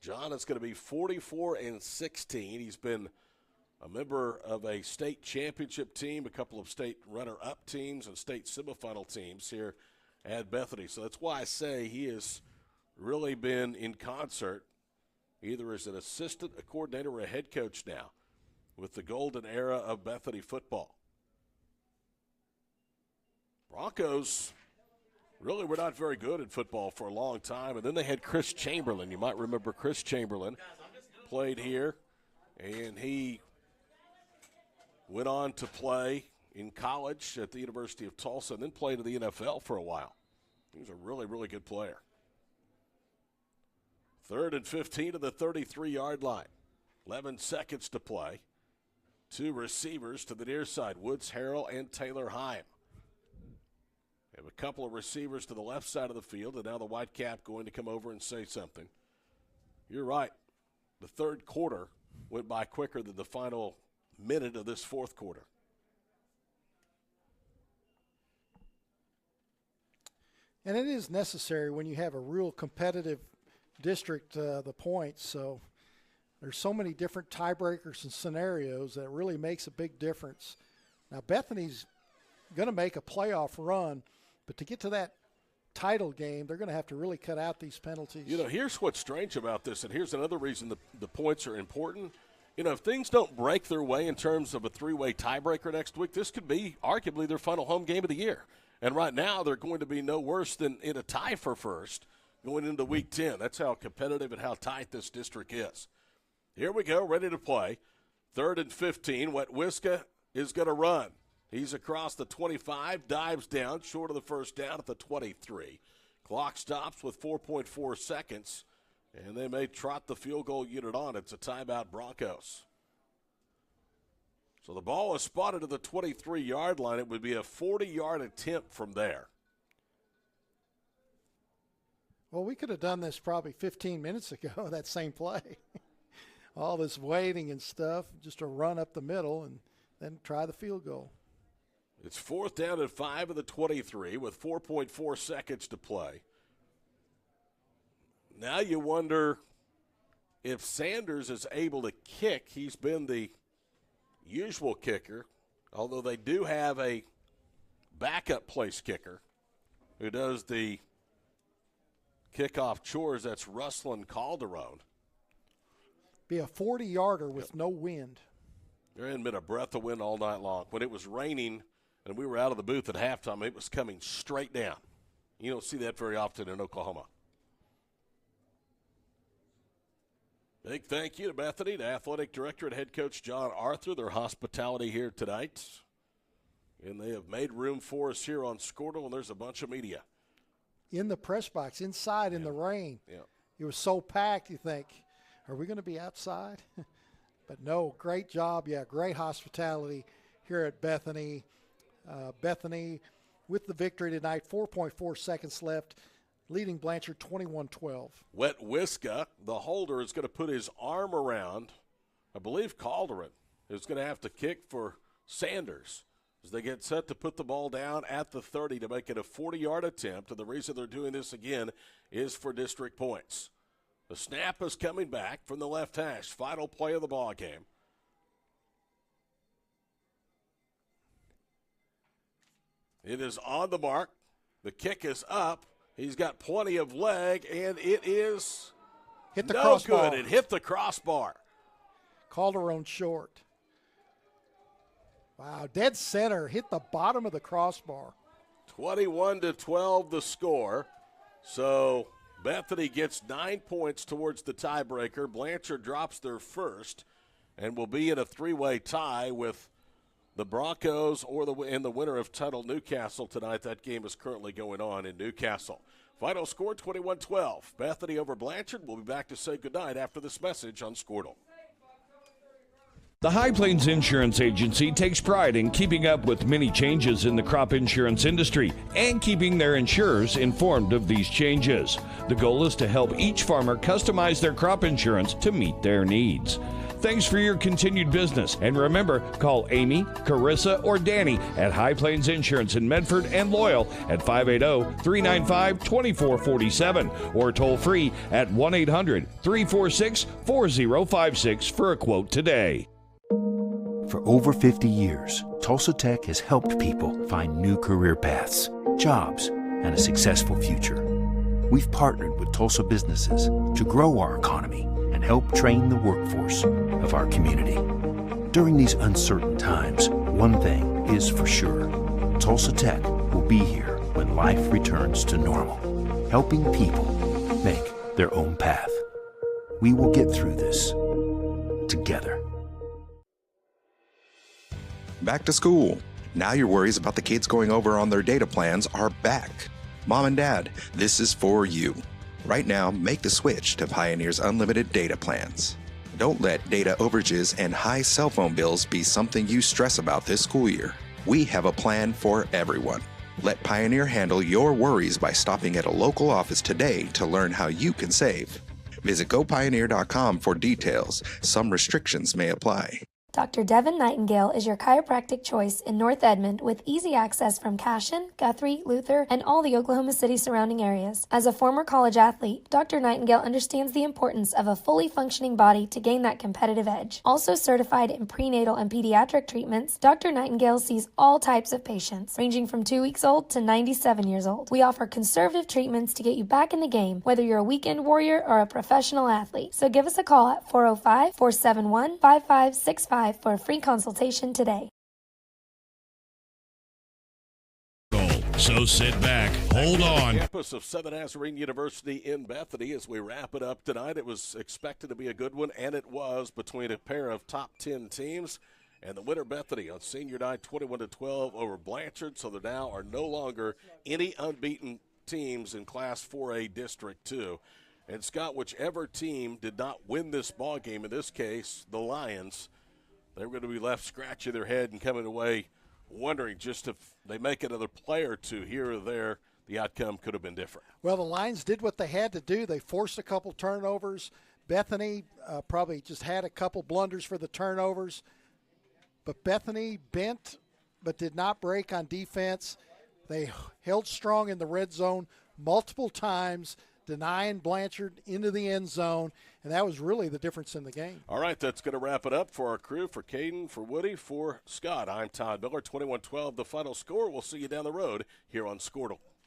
John is going to be 44-16. He's been a member of a state championship team, a couple of state runner-up teams, and state semifinal teams here at Bethany. So that's why I say he has really been in concert, either as an assistant, a coordinator, or a head coach now, with the golden era of Bethany football. Broncos really were not very good at football for a long time. And then they had Chris Chamberlain. You might remember Chris Chamberlain played here, and he went on to play in college at the University of Tulsa and then played in the NFL for a while. He was a really, really good player. 3rd and 15 to the 33-yard line. 11 seconds to play. 2 receivers to the near side, Woods Harrell and Taylor Heim. We have a couple of receivers to the left side of the field, and now the Whitecap going to come over and say something. You're right. The third quarter went by quicker than the final minute of this fourth quarter. And it is necessary when you have a real competitive district, the points. So there's so many different tiebreakers and scenarios that really makes a big difference. Now, Bethany's going to make a playoff run, but to get to that title game, they're going to have to really cut out these penalties. You know, here's what's strange about this, and here's another reason the points are important. You know, if things don't break their way in terms of a three-way tiebreaker next week, this could be arguably their final home game of the year. And right now, they're going to be no worse than in a tie for first going into Week 10. That's how competitive and how tight this district is. Here we go, ready to play. 3rd and 15. Wetwiska is going to run. He's across the 25, dives down, short of the first down at the 23. Clock stops with 4.4 seconds, and they may trot the field goal unit on. It's a timeout, Broncos. So the ball is spotted at the 23-yard line. It would be a 40-yard attempt from there. Well, we could have done this probably 15 minutes ago, that same play. All this waiting and stuff, just to run up the middle and then try the field goal. It's 4th down and 5 of the 23 with 4.4 seconds to play. Now you wonder if Sanders is able to kick. He's been the usual kicker, although they do have a backup place kicker who does the kickoff chores. That's Ruslan Calderon. Be a 40-yarder with no wind. There hadn't been a breath of wind all night long. When it was raining and we were out of the booth at halftime, it was coming straight down. You don't see that very often in Oklahoma. Big thank you to Bethany, to Athletic Director and Head Coach John Arthur, their hospitality here tonight. And they have made room for us here on Squirtle, and there's a bunch of media. In the press box, inside in the rain. Yeah. It was so packed, you think, are we going to be outside? But no, great job. Yeah, great hospitality here at Bethany. Bethany with the victory tonight, 4.4 seconds left, leading Blanchard 21-12. Wet Wiska, the holder, is going to put his arm around, I believe Calderon is going to have to kick for Sanders as they get set to put the ball down at the 30 to make it a 40-yard attempt. And the reason they're doing this again is for district points. The snap is coming back from the left hash. Final play of the ball game. It is on the mark. The kick is up. He's got plenty of leg, and it is hit the no crossbar. Good. It hit the crossbar. Calderon short. Wow, dead center, hit the bottom of the crossbar. 21-12 the score. So Bethany gets 9 points towards the tiebreaker. Blanchard drops their first and will be in a three-way tie with the Broncos and the winner of Tuttle Newcastle tonight. That game is currently going on in Newcastle. Final score 21-12. Bethany over Blanchard. We'll be back to say goodnight after this message on Squirtle. The High Plains Insurance Agency takes pride in keeping up with many changes in the crop insurance industry and keeping their insurers informed of these changes. The goal is to help each farmer customize their crop insurance to meet their needs. Thanks for your continued business. And remember, call Amy, Carissa, or Danny at High Plains Insurance in Medford and Loyal at 580-395-2447 or toll free at 1-800-346-4056 for a quote today. For over 50 years, Tulsa Tech has helped people find new career paths, jobs, and a successful future. We've partnered with Tulsa businesses to grow our economy and help train the workforce of our community. During these uncertain times, one thing is for sure. Tulsa Tech will be here when life returns to normal, helping people make their own path. We will get through this together. Back to school. Now your worries about the kids going over on their data plans are back. Mom and Dad, this is for you. Right now, make the switch to Pioneer's unlimited data plans. Don't let data overages and high cell phone bills be something you stress about this school year. We have a plan for everyone. Let Pioneer handle your worries by stopping at a local office today to learn how you can save. Visit gopioneer.com for details. Some restrictions may apply. Dr. Devin Nightingale is your chiropractic choice in North Edmond with easy access from Cashion, Guthrie, Luther, and all the Oklahoma City surrounding areas. As a former college athlete, Dr. Nightingale understands the importance of a fully functioning body to gain that competitive edge. Also certified in prenatal and pediatric treatments, Dr. Nightingale sees all types of patients, ranging from 2 weeks old to 97 years old. We offer conservative treatments to get you back in the game, whether you're a weekend warrior or a professional athlete. So give us a call at 405-471-5565 for a free consultation today. So sit back, hold on. Campus of Southern Nazarene University in Bethany as we wrap it up tonight. It was expected to be a good one, and it was, between a pair of top 10 teams. And the winner, Bethany, on senior night, 21-12 over Blanchard. So there now are no longer any unbeaten teams in Class 4A District 2. And, Scott, whichever team did not win this ball game, in this case, the Lions, they're going to be left scratching their head and coming away wondering just if they make another play or two here or there, the outcome could have been different. Well, the Lions did what they had to do. They forced a couple turnovers. Bethany probably just had a couple blunders for the turnovers. But Bethany bent but did not break on defense. They held strong in the red zone multiple times, denying Blanchard into the end zone, and that was really the difference in the game. All right, that's going to wrap it up for our crew, for Caden, for Woody, for Scott. I'm Todd Miller, 21-12 the final score. We'll see you down the road here on Squirtle.